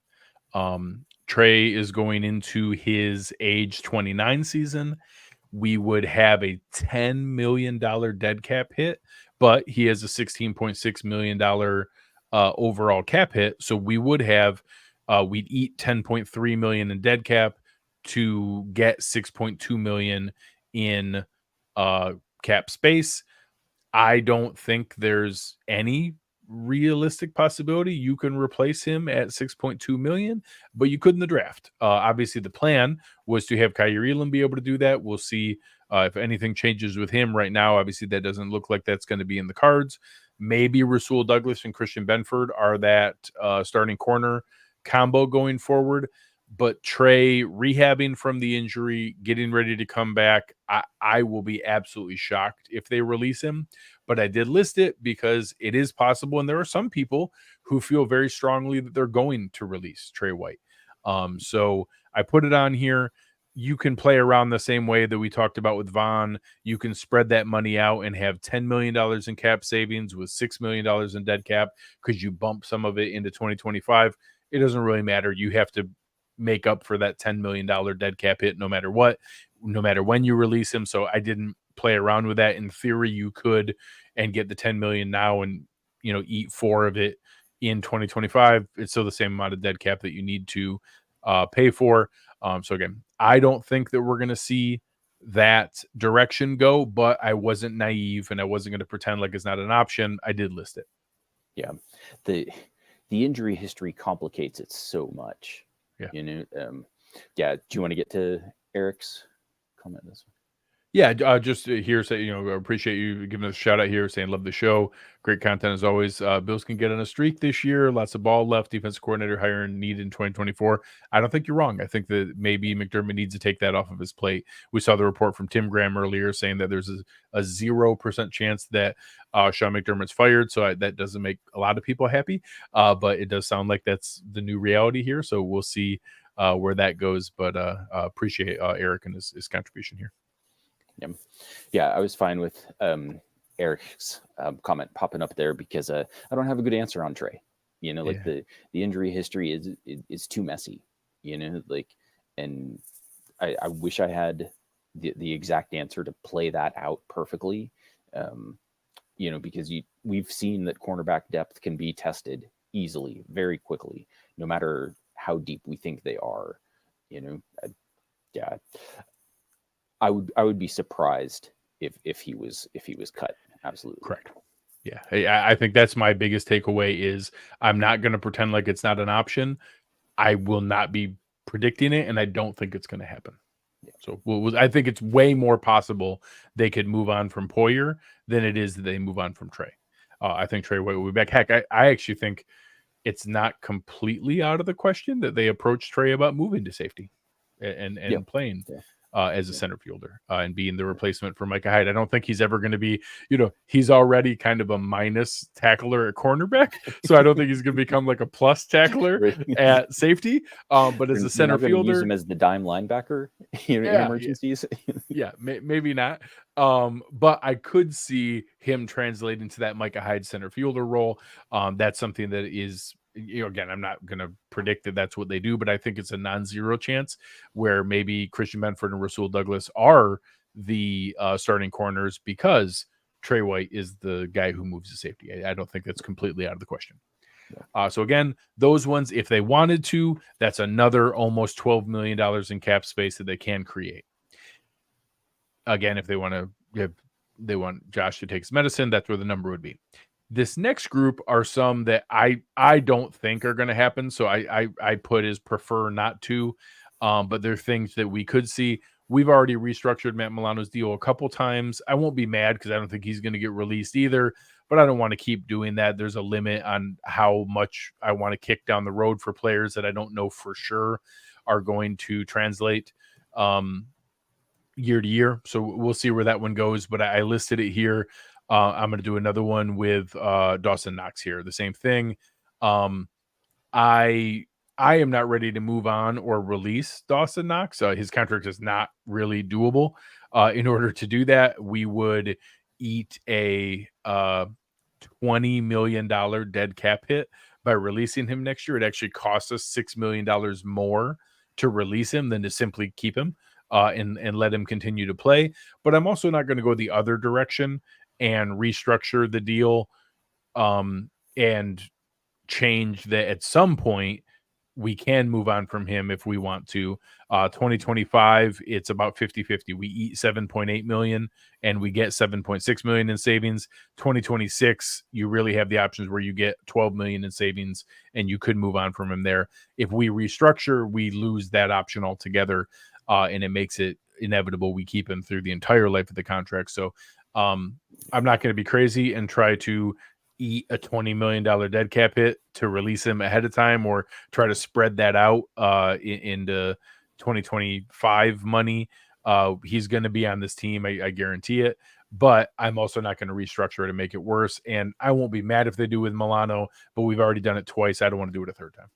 Trey is going into his age 29 season. We would have a $10 million dead cap hit, but he has a $16.6 million overall cap hit. So we would have, we'd eat $10.3 million in dead cap to get $6.2 million in cap space. I don't think there's any realistic possibility you can replace him at 6.2 million, but you could in the draft. Obviously, the plan was to have Kaiir Elam be able to do that. We'll see if anything changes with him right now. Obviously, that doesn't look like that's going to be in the cards. Maybe Rasul Douglas and Christian Benford are that starting corner combo going forward. But Trey rehabbing from the injury, getting ready to come back, I will be absolutely shocked if they release him. But I did list it because it is possible, and there are some people who feel very strongly that they're going to release Trey White. So I put it on here. You can play around the same way that we talked about with Vaughn. You can spread that money out and have $10 million in cap savings with $6 million in dead cap because you bump some of it into 2025. It doesn't really matter. You have to make up for that $10 million dead cap hit no matter what, no matter when you release him. So I didn't play around with that. In theory, you could and get the 10 million now and, you know, eat 4 of it in 2025. It's still the same amount of dead cap that you need to pay for. So again, I don't think that we're going to see that direction go, but I wasn't naive and I wasn't going to pretend like it's not an option. I did list it. Yeah. The injury history complicates it so much. Yeah. You know, yeah. Do you want to get to Eric's comment this one? Yeah, just here say, you know, appreciate you giving us a shout out here, saying love the show. Great content as always. Bills can get on a streak this year. Lots of ball left. Defensive coordinator hiring needed in 2024. I don't think you're wrong. I think that maybe McDermott needs to take that off of his plate. We saw the report from Tim Graham earlier saying that there's a 0% chance that Sean McDermott's fired. So that doesn't make a lot of people happy. But it does sound like that's the new reality here. So we'll see where that goes. But appreciate Eric and his contribution here. Yeah, I was fine with Eric's comment popping up there because I don't have a good answer on Trey. You know, like the injury history is too messy. You know, like, and I wish I had the exact answer to play that out perfectly. You know, because we've seen that cornerback depth can be tested easily, very quickly, no matter how deep we think they are. You know, I would be surprised if he was cut. Absolutely correct. Yeah, I think that's my biggest takeaway is I'm not going to pretend like it's not an option. I will not be predicting it, and I don't think it's going to happen. Yeah. So I think it's way more possible they could move on from Poyer than it is that they move on from Trey. I think Trey White will be back. Heck, I actually think it's not completely out of the question that they approached Trey about moving to safety and playing. Yeah. As a center fielder and being the replacement for Micah Hyde. I don't think he's ever going to be, you know, he's already kind of a minus tackler at cornerback. So I don't think he's going to become like a plus tackler at safety. But as a center fielder, use him as the dime linebacker in emergencies. Maybe not. But I could see him translating to that Micah Hyde center fielder role. That's something that is, you know, again, I'm not going to predict that that's what they do, but I think it's a non-zero chance where maybe Christian Benford and Rasul Douglas are the starting corners because Trey White is the guy who moves to safety. I don't think that's completely out of the question. So again, those ones, if they wanted to, that's another almost $12 million in cap space that they can create. Again, if they want Josh to take his medicine, that's where the number would be. This next group are some that I don't think are going to happen. So I put as prefer not to, but they're things that we could see. We've already restructured Matt Milano's deal a couple times. I won't be mad because I don't think he's going to get released either, but I don't want to keep doing that. There's a limit on how much I want to kick down the road for players that I don't know for sure are going to translate year to year. So we'll see where that one goes, but I listed it here. I'm going to do another one with Dawson Knox here. The same thing. I am not ready to move on or release Dawson Knox. His contract is not really doable. In order to do that, we would eat a $20 million dead cap hit by releasing him next year. It actually costs us $6 million more to release him than to simply keep him and let him continue to play. But I'm also not going to go the other direction and restructure the deal and change that at some point we can move on from him if we want to. 2025, it's about 50-50. We eat 7.8 million and we get 7.6 million in savings. 2026, you really have the options where you get 12 million in savings and you could move on from him there. If we restructure, we lose that option altogether, and it makes it inevitable we keep him through the entire life of the contract. So I'm not going to be crazy and try to eat a $20 million dead cap hit to release him ahead of time or try to spread that out into 2025 money. He's going to be on this team. I guarantee it, but I'm also not going to restructure it to make it worse. And I won't be mad if they do with Milano, but we've already done it twice. I don't want to do it a third time.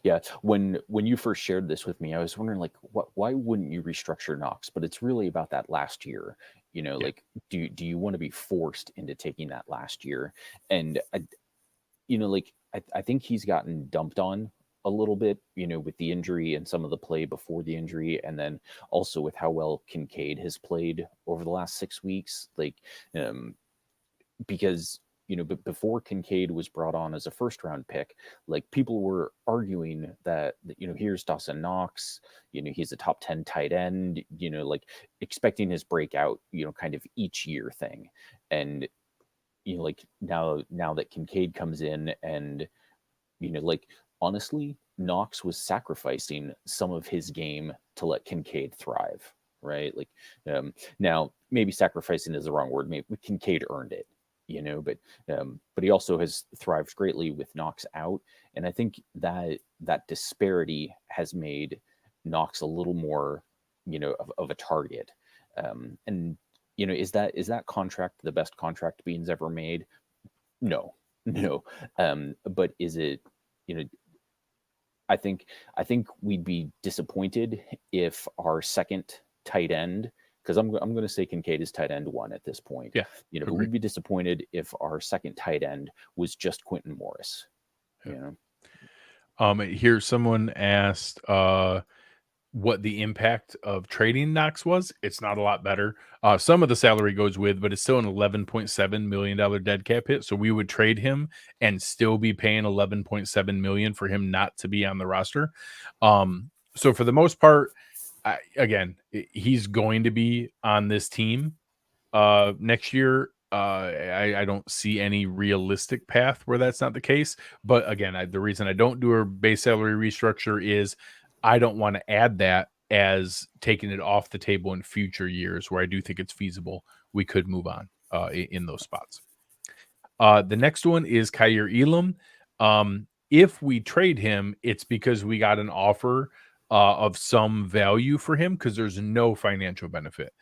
Yeah. When you first shared this with me, I was wondering, like, why wouldn't you restructure Knox? But it's really about that last year. Like, do you want to be forced into taking that last year? And I think he's gotten dumped on a little bit, with the injury and some of the play before the injury, and then also with how well Kincaid has played over the last 6 weeks. Like, because but before Kincaid was brought on as a first-round pick, like, people were arguing that here's Dawson Knox, he's a top 10 tight end, like, expecting his breakout, kind of each year thing. And like, now that Kincaid comes in, and like, honestly, Knox was sacrificing some of his game to let Kincaid thrive, right? Like, now maybe sacrificing is the wrong word. Maybe Kincaid earned it. But he also has thrived greatly with Knox out. And I think that disparity has made Knox a little more, of a target. And, is that contract the best contract Bean's ever made? No. But is it, I think we'd be disappointed if our second tight end, because I'm going to say Kincaid is tight end 1 at this point. Yeah. But we'd be disappointed if our second tight end was just Quentin Morris. Here someone asked what the impact of trading Knox was. It's not a lot better. Some of the salary goes with, but it's still an $11.7 million dead cap hit. So we would trade him and still be paying $11.7 million for him not to be on the roster. So for the most part, he's going to be on this team next year. I don't see any realistic path where that's not the case. But again, the reason I don't do a base salary restructure is I don't want to add that as taking it off the table in future years where I do think it's feasible. We could move on in those spots. The next one is Kaiir Elam. If we trade him, it's because we got an offer of some value for him because there's no financial benefit.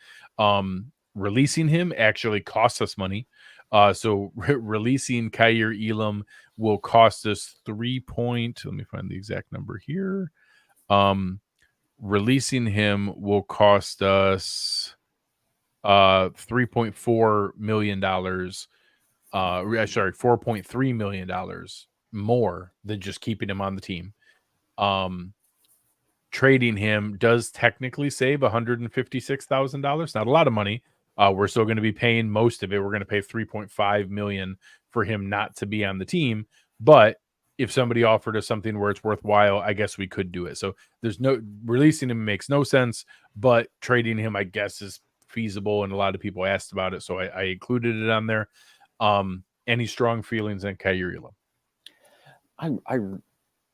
Releasing him actually costs us money. So releasing Kaiir Elam will cost us let me find the exact number here. Releasing him will cost us $3.4 million. $4.3 million more than just keeping him on the team. Trading him does technically save $156,000. Not a lot of money. We're still going to be paying most of it. We're going to pay $3.5 million for him not to be on the team. But if somebody offered us something where it's worthwhile, I guess we could do it. So releasing him makes no sense, but trading him, I guess, is feasible. And a lot of people asked about it. So I included it on there. Any strong feelings on Kaiir Elam?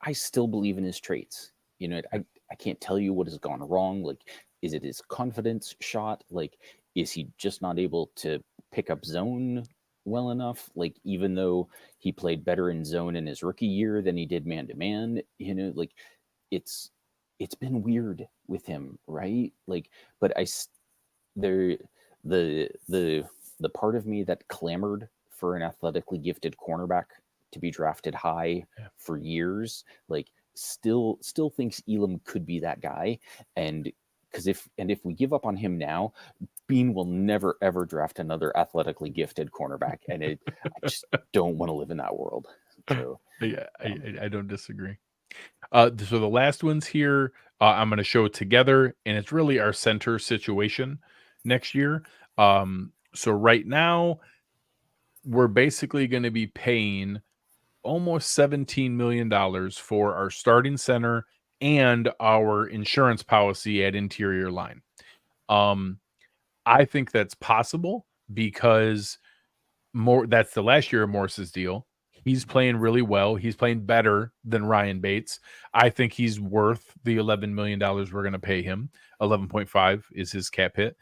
I still believe in his traits. I can't tell you what has gone wrong. Like, is it his confidence shot? Like, is he just not able to pick up zone well enough? Like, even though he played better in zone in his rookie year than he did man to man, like, it's been weird with him, right? Like, but the part of me that clamored for an athletically gifted cornerback to be drafted high for years, like, still thinks Elam could be that guy. And because if we give up on him now, Bean will never ever draft another athletically gifted cornerback, and I just don't want to live in that world. So Yeah, I don't disagree. So the last ones here, I'm going to show together, and it's really our center situation next year. So right now, we're basically going to be paying almost $17 million for our starting center and our insurance policy at interior line. I think that's possible because that's the last year of Morse's deal. He's playing really well. He's playing better than Ryan Bates. I think he's worth the $11 million we're going to pay him. 11.5 is his cap hit.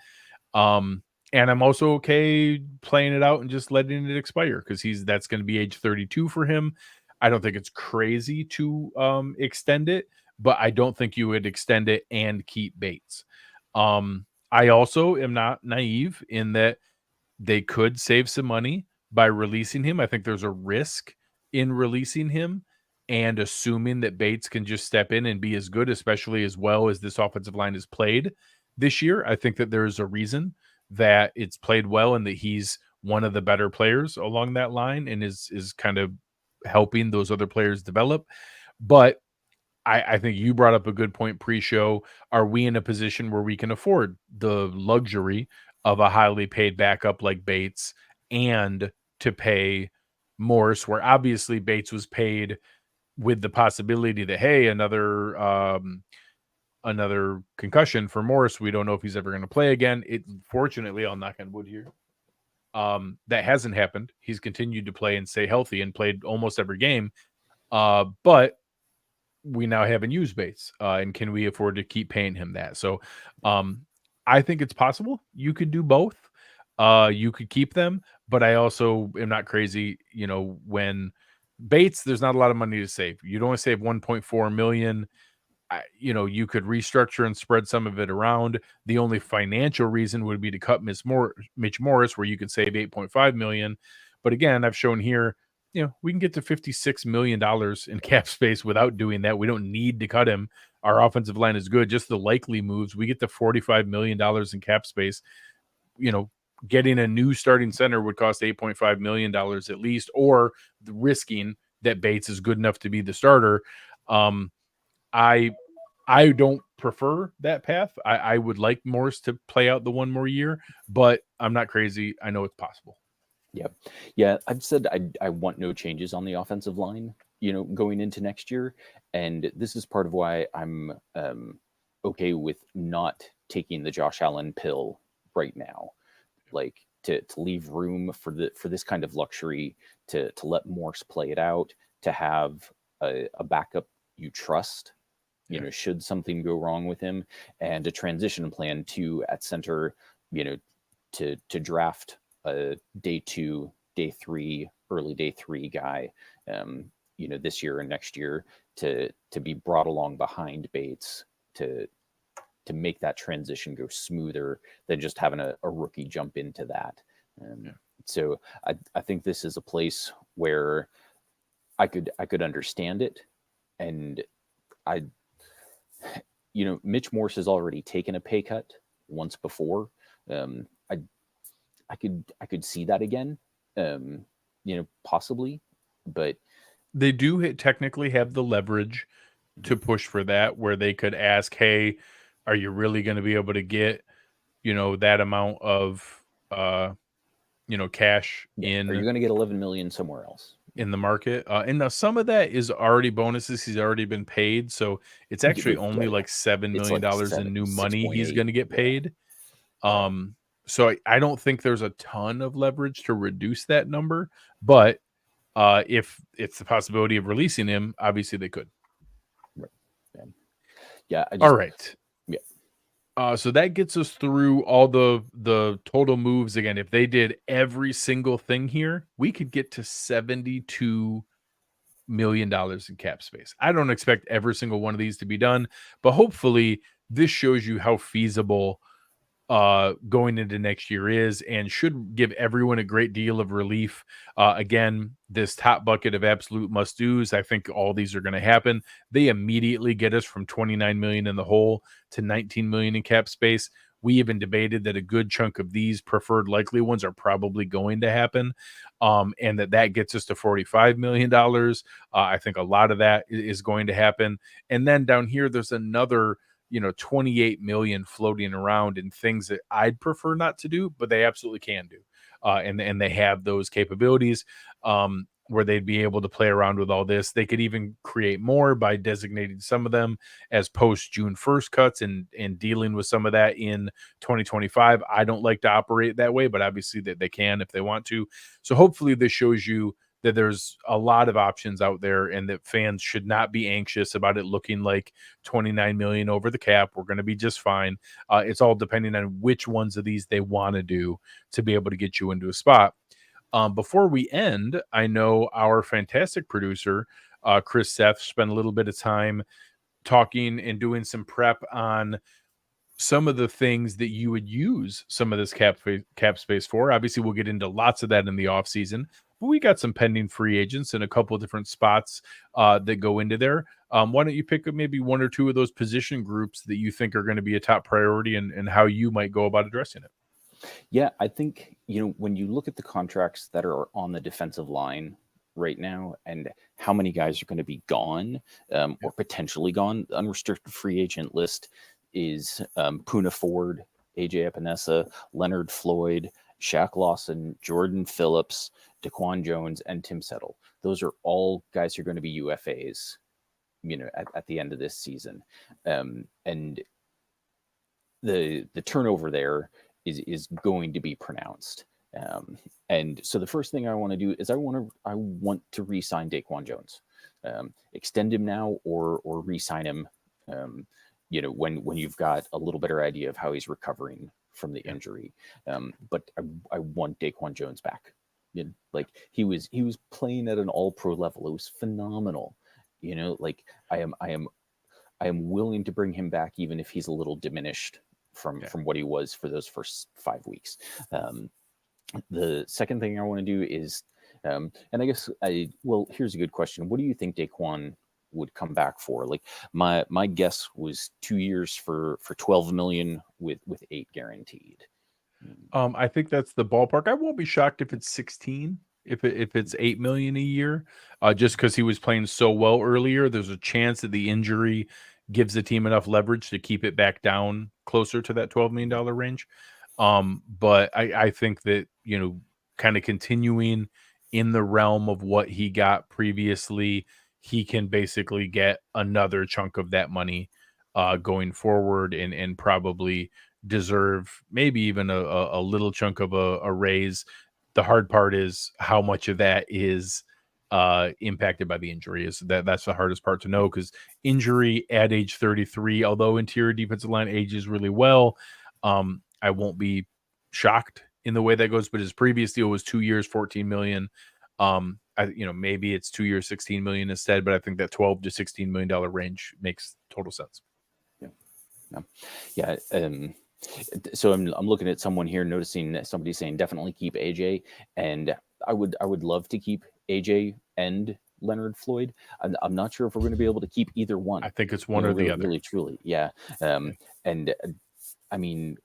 And I'm also okay playing it out and just letting it expire because that's going to be age 32 for him. I don't think it's crazy to extend it, but I don't think you would extend it and keep Bates. I also am not naive in that they could save some money by releasing him. I think there's a risk in releasing him and assuming that Bates can just step in and be as good, especially as well as this offensive line is played this year. I think that there's a reason that it's played well and that he's one of the better players along that line and is kind of helping those other players develop. But I think you brought up a good point pre-show. Are we in a position where we can afford the luxury of a highly paid backup like Bates and to pay Morse, where obviously Bates was paid with the possibility that, hey, another concussion for Morse. We don't know if he's ever going to play again. Fortunately, I'll knock on wood here. That hasn't happened. He's continued to play and stay healthy and played almost every game. But we now haven't used Bates, and can we afford to keep paying him that? So I think it's possible you could do both. You could keep them, but I also am not crazy. When Bates, there's not a lot of money to save. You'd only save 1.4 million. You could restructure and spread some of it around. The only financial reason would be to cut Mitch Morse, where you could save 8.5 million. But again, I've shown here, we can get to $56 million in cap space without doing that. We don't need to cut him. Our offensive line is good. Just the likely moves, we get to $45 million in cap space. Getting a new starting center would cost $8.5 million at least, or risking that Bates is good enough to be the starter. I don't prefer that path. I would like Morse to play out the one more year, but I'm not crazy. I know it's possible. Yeah. I've said I want no changes on the offensive line, going into next year. And this is part of why I'm okay with not taking the Josh Allen pill right now. Like to leave room for this kind of luxury, to let Morse play it out, to have a backup you trust, should something go wrong with him, and a transition plan at center, to draft a day 2, day 3, early day 3 guy, this year and next year to be brought along behind Bates to make that transition go smoother than just having a rookie jump into that. So I think this is a place where I could understand it. And Mitch Morse has already taken a pay cut once before. I could see that again, possibly, but they do technically have the leverage to push for that, where they could ask, hey, are you really going to be able to get, that amount of, cash in? Are you going to get 11 million somewhere else in the market? And now some of that is already bonuses. He's already been paid. So it's actually only like $7 million in new money he's going to get paid. So I don't think there's a ton of leverage to reduce that number, but if it's the possibility of releasing him, obviously they could. Right. Yeah. All right. Yeah. So that gets us through all the total moves. Again, if they did every single thing here, we could get to $72 million in cap space. I don't expect every single one of these to be done, but hopefully this shows you how feasible going into next year is, and should give everyone a great deal of relief. Again, this top bucket of absolute must-dos, I think all these are going to happen. They immediately get us from 29 million in the hole to 19 million in cap space. We even debated that a good chunk of these preferred likely ones are probably going to happen, and that gets us to $45 million. I think a lot of that is going to happen. And then down here, there's another 28 million floating around in things that I'd prefer not to do, but they absolutely can do. And they have those capabilities where they'd be able to play around with all this. They could even create more by designating some of them as post June 1st cuts and dealing with some of that in 2025. I don't like to operate that way, but obviously that they can if they want to. So hopefully this shows you that there's a lot of options out there and that fans should not be anxious about it looking like 29 million over the cap. We're going to be just fine. It's all depending on which ones of these they want to do to be able to get you into a spot. Before we end, I know our fantastic producer, Chris Seth, spent a little bit of time talking and doing some prep on some of the things that you would use some of this cap space for. Obviously, we'll get into lots of that in the offseason, but we got some pending free agents and a couple of different spots that go into there. Why don't you pick up maybe one or two of those position groups that you think are going to be a top priority and how you might go about addressing it? Yeah, I think, when you look at the contracts that are on the defensive line right now and how many guys are going to be gone or potentially gone, the unrestricted free agent list is Poona Ford, AJ Epinesa, Leonard Floyd, Shaq Lawson, Jordan Phillips, Daquan Jones, and Tim Settle. Those are all guys who are going to be UFAs, at the end of this season. And the turnover there is going to be pronounced. And so the first thing I want to do is I want to re-sign Daquan Jones, extend him now or re-sign him. When you've got a little better idea of how he's recovering from the injury. But I want Daquan Jones back. He was playing at an all-pro level. It was phenomenal. I am willing to bring him back even if he's a little diminished from what he was for those first 5 weeks. The second thing I want to do is, and I guess here's a good question. What do you think Daquan would come back for? Like my guess was 2 years for 12 million with 8 guaranteed. I think that's the ballpark. I won't be shocked if it's 16, if it's 8 million a year, just because he was playing so well earlier. There's a chance that the injury gives the team enough leverage to keep it back down closer to that $12 million range. But I think that, kind of continuing in the realm of what he got previously, he can basically get another chunk of that money going forward and probably deserve maybe even a little chunk of a raise. The hard part is how much of that is impacted by the injury. That's the hardest part to know, because injury at age 33, although interior defensive line ages really well, I won't be shocked in the way that goes. But his previous deal was 2 years, 14 million. Maybe it's 2 years, 16 million instead, but I think that 12 to 16 million dollar range makes total sense. Yeah. So I'm looking at someone here, noticing that somebody saying definitely keep AJ, and I would love to keep AJ and Leonard Floyd. I'm not sure if we're going to be able to keep either one. I think it's one or the other. Really, truly, yeah. And I mean,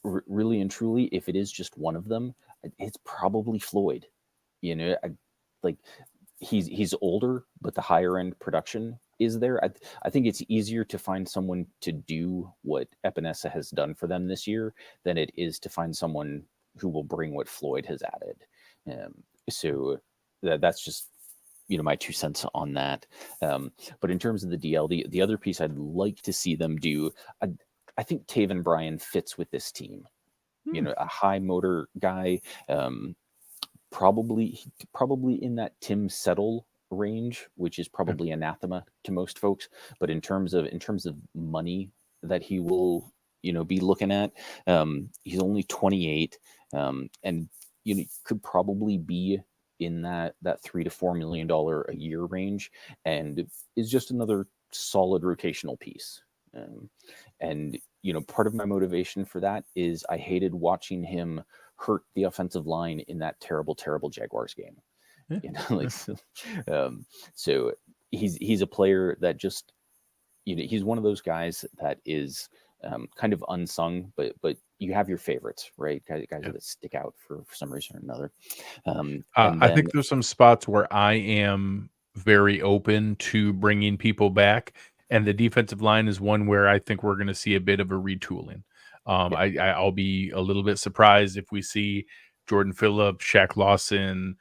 really and truly, if it is just one of them, it's probably Floyd. He's older, but the higher end production is there. I think it's easier to find someone to do what Epinesa has done for them this year than it is to find someone who will bring what Floyd has added. So that's just, my 2 cents on that. But in terms of the DL, the other piece I'd like to see them do, I think Taven Bryan fits with this team. A high motor guy, probably in that Tim Settle range, which is probably anathema to most folks. But in terms of money that he will, be looking at, he's only 28, and could probably be in that $3 to $4 million a year range, and is just another solid rotational piece. And part of my motivation for that is I hated watching him hurt the offensive line in that terrible Jaguars game. So he's a player that just, he's one of those guys that is kind of unsung, but you have your favorites, right? Guys that stick out for some reason or another. And I then think there's some spots where I am very open to bringing people back, and the defensive line is one where I think we're going to see a bit of a retooling. I'll be a little bit surprised if we see Jordan Phillips, Shaq Lawson,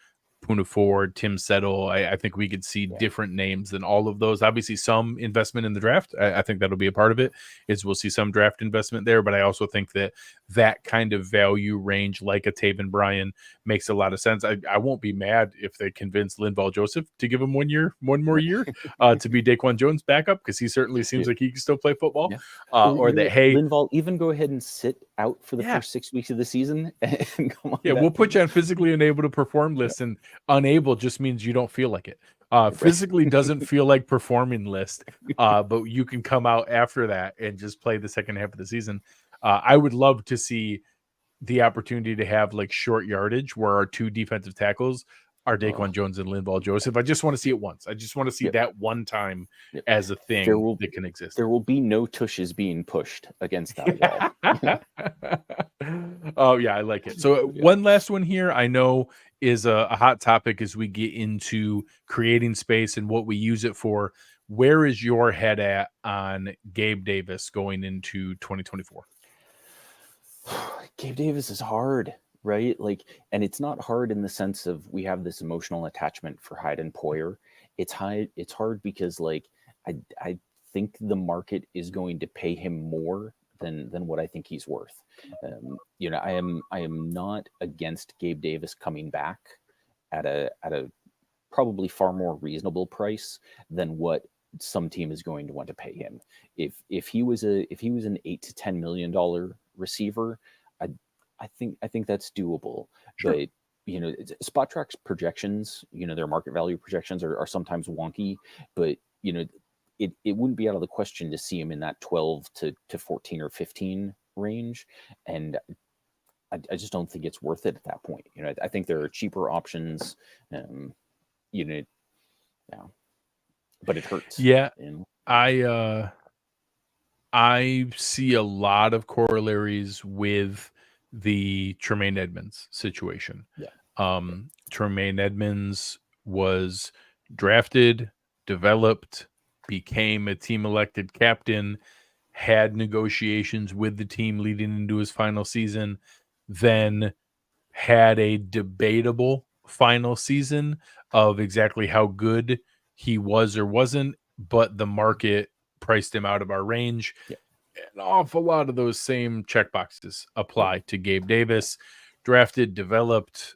Poona Ford, Tim Settle. I think we could see different names than all of those. Obviously, some investment in the draft. I think that'll be a part of it. Is we'll see some draft investment there, but I also think that kind of value range, like a Taven Bryan, makes a lot of sense. I won't be mad if they convince Linval Joseph to give him one more year to be Daquan Jones' backup, because he certainly seems like he can still play football. Or that, hey, Linval, even go ahead and sit out for the first 6 weeks of the season and come on. We'll put you on physically unable to perform list, and unable just means you don't feel like it. Physically doesn't feel like performing list, but you can come out after that and just play the second half of the season. I would love to see the opportunity to have like short yardage where our two defensive tackles are Daquan Jones and Linval Joseph. I just want to see it once. I just want to see that one time as a thing that can exist. There will be no tushes being pushed against that wall. Oh yeah, I like it. So one last one here I know is a hot topic as we get into creating space and what we use it for. Where is your head at on Gabe Davis going into 2024? Gabe Davis is hard, right? Like, and it's not hard in the sense of we have this emotional attachment for Hyde and Poyer. It's hard because like I think the market is going to pay him more than what I think he's worth. I am not against Gabe Davis coming back at a probably far more reasonable price than what some team is going to want to pay him. If he was an $8 to $10 million receiver, I think that's doable. Sure. But Spot Track's projections, their market value projections are sometimes wonky, but it wouldn't be out of the question to see him in that 12 to 14 or 15 range, and I just don't think it's worth it at that point. I think there are cheaper options. But it hurts. Yeah, I see a lot of corollaries with the Tremaine Edmonds situation. Tremaine Edmonds was drafted, developed, became a team elected captain, had negotiations with the team leading into his final season, then had a debatable final season of exactly how good he was or wasn't, but the market priced him out of our range. An awful lot of those same checkboxes apply to Gabe Davis. Drafted, developed,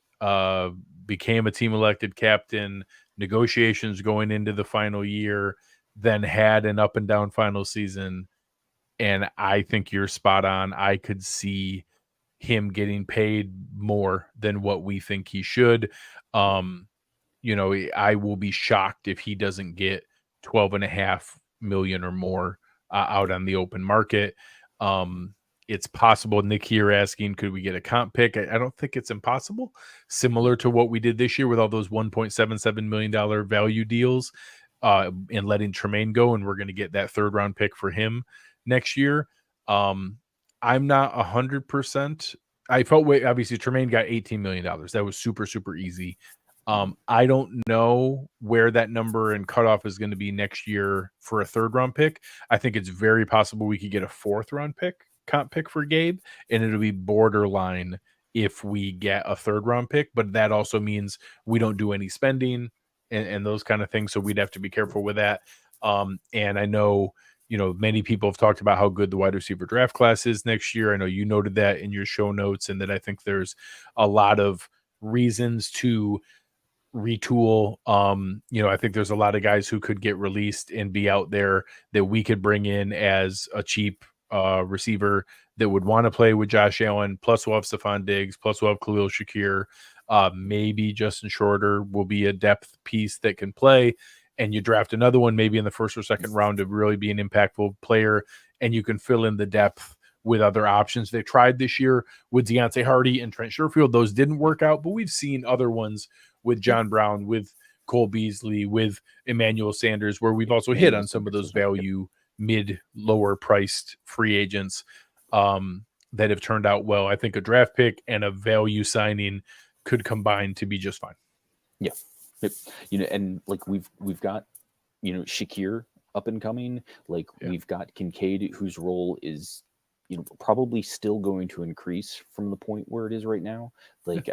became a team elected captain, negotiations going into the final year, then had an up and down final season. And I think you're spot on. I could see him getting paid more than what we think he should. I will be shocked if he doesn't get 12.5 million or more out on the open market. It's possible. Nick here asking, could we get a comp pick? I don't think it's impossible. Similar to what we did this year with all those $1.77 million value deals and letting Tremaine go, and we're going to get that third round pick for him next year. I'm not 100%. I felt obviously Tremaine got $18 million. That was super, super easy. I don't know where that number and cutoff is going to be next year for a third round pick. I think it's very possible we could get a fourth round comp pick for Gabe, and it'll be borderline if we get a third round pick, but that also means we don't do any spending and those kind of things. So we'd have to be careful with that. And I know, many people have talked about how good the wide receiver draft class is next year. I know you noted that in your show notes, and that I think there's a lot of reasons to retool. I think there's a lot of guys who could get released and be out there that we could bring in as a cheap receiver that would want to play with Josh Allen. Plus we'll have Stefon Diggs, plus we'll have Khalil Shakir. Maybe Justin Shorter will be a depth piece that can play, and you draft another one maybe in the first or second round to really be an impactful player, and you can fill in the depth with other options. They tried this year with Deonte Harty and Trent Sherfield. Those didn't work out, but we've seen other ones with John Brown, with Cole Beasley, with Emmanuel Sanders, where we've also hit on some of those value lower priced free agents that have turned out well. I think a draft pick and a value signing could combine to be just fine. Yeah. And like we've got, Shakir up and coming. Like we've got Kincaid, whose role is, probably still going to increase from the point where it is right now. Like,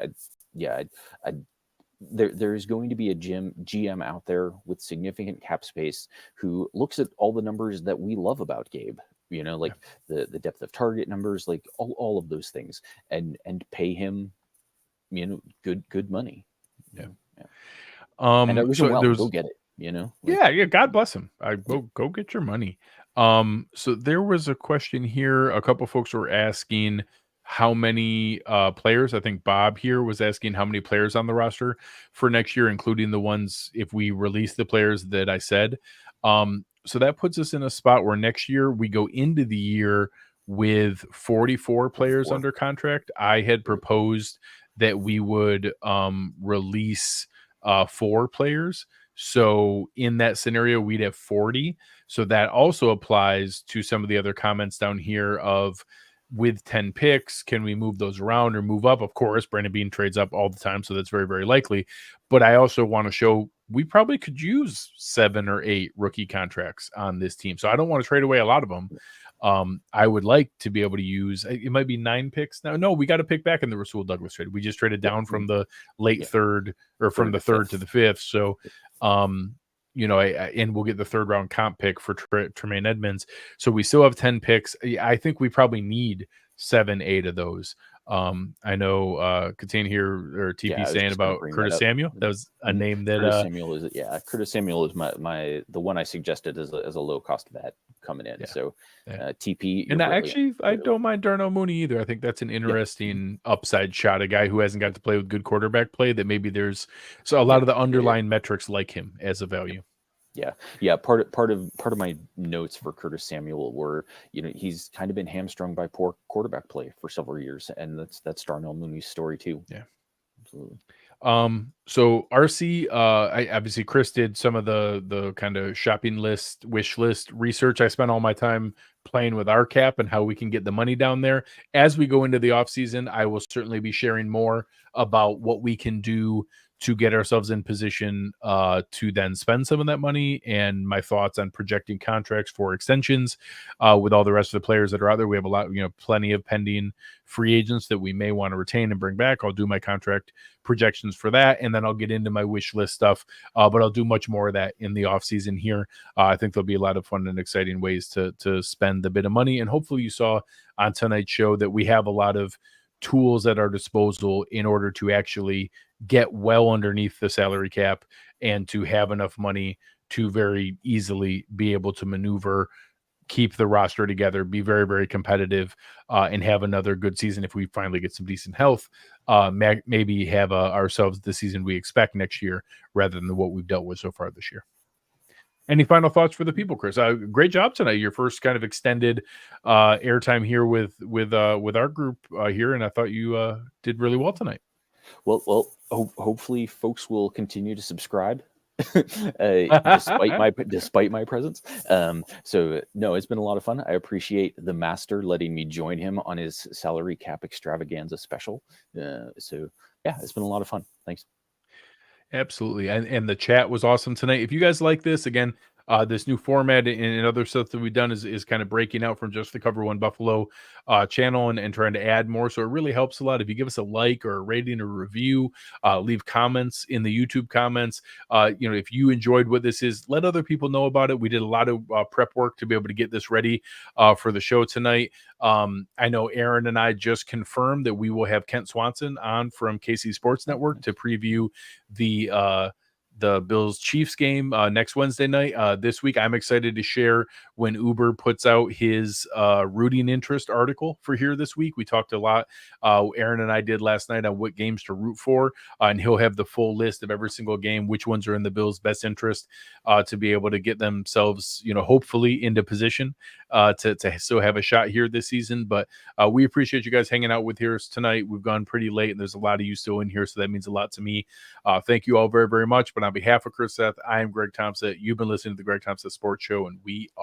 there's going to be a GM out there with significant cap space who looks at all the numbers that we love about Gabe, like the depth of target numbers, like all of those things, and pay him, good money. Yeah. And I wish him well. Go get it. God bless him. Go get your money. So there was a question here. A couple folks were asking how many players. I think Bob here was asking how many players on the roster for next year, including the ones if we release the players that I said. So that puts us in a spot where next year we go into the year with 44 players under contract. I had proposed that we would release 4 players. So in that scenario, we'd have 40. So that also applies to some of the other comments down here of with 10 picks, can we move those around or move up? Of course, Brandon Bean trades up all the time, so that's very, very likely. But I also want to show we probably could use 7 or 8 rookie contracts on this team. So I don't want to trade away a lot of them. I would like to be able to use, it might be 9 picks. No, we got to pick back in the Rasul Douglas trade. We just traded down from the late third or from the third to the fifth. So, and we'll get the 3rd round comp pick for Tremaine Edmonds. So we still have 10 picks. I think we probably need 7, 8 of those. I know Katane here or TP saying about Curtis Samuel. That was a name that Curtis Samuel is Curtis Samuel is the one I suggested as a low cost bet coming in. So TP, and I don't mind Darnell Mooney either. I think that's an interesting upside shot, a guy who hasn't got to play with good quarterback play that maybe there's a lot of the underlying metrics like him as a value. Yeah. Part of my notes for Curtis Samuel were, he's kind of been hamstrung by poor quarterback play for several years, and that's Darnell Mooney's story too. Yeah, absolutely. So RC, obviously Chris did some of the kind of shopping list, wish list research. I spent all my time playing with our cap and how we can get the money down there. As we go into the off season, I will certainly be sharing more about what we can do to get ourselves in position to then spend some of that money, and my thoughts on projecting contracts for extensions with all the rest of the players that are out there. We have a lot, plenty of pending free agents that we may want to retain and bring back. I'll do my contract projections for that, and then I'll get into my wish list stuff, but I'll do much more of that in the off season here. I think there'll be a lot of fun and exciting ways to spend a bit of money, and hopefully you saw on tonight's show that we have a lot of tools at our disposal in order to actually get well underneath the salary cap and to have enough money to very easily be able to maneuver, keep the roster together, be very, very competitive, and have another good season if we finally get some decent health. Maybe have ourselves the season we expect next year rather than what we've dealt with so far this year. Any final thoughts for the people, Chris? Great job tonight. Your first kind of extended airtime here with our group here, and I thought you did really well tonight. Well, hopefully folks will continue to subscribe despite my presence. So no, it's been a lot of fun. I appreciate the master letting me join him on his salary cap extravaganza special. So yeah, it's been a lot of fun. Thanks. Absolutely. And the chat was awesome tonight. If you guys like this, again, this new format and other stuff that we've done is kind of breaking out from just the Cover One Buffalo channel and trying to add more. So it really helps a lot if you give us a like or a rating or review, leave comments in the YouTube comments. If you enjoyed what this is, let other people know about it. We did a lot of prep work to be able to get this ready for the show tonight. I know Aaron and I just confirmed that we will have Kent Swanson on from KC Sports Network to preview the Bills Chiefs game next Wednesday night. This week, I'm excited to share when Uber puts out his rooting interest article for here this week. We talked a lot, Aaron and I did last night, on what games to root for, and he'll have the full list of every single game, which ones are in the Bills' best interest to be able to get themselves, hopefully into position to still have a shot here this season. But we appreciate you guys hanging out with us tonight. We've gone pretty late, and there's a lot of you still in here, so that means a lot to me. Thank you all very, very much. But on behalf of Chris Seth, I am Greg Tompsett. You've been listening to the Greg Tompsett Sports Show, and we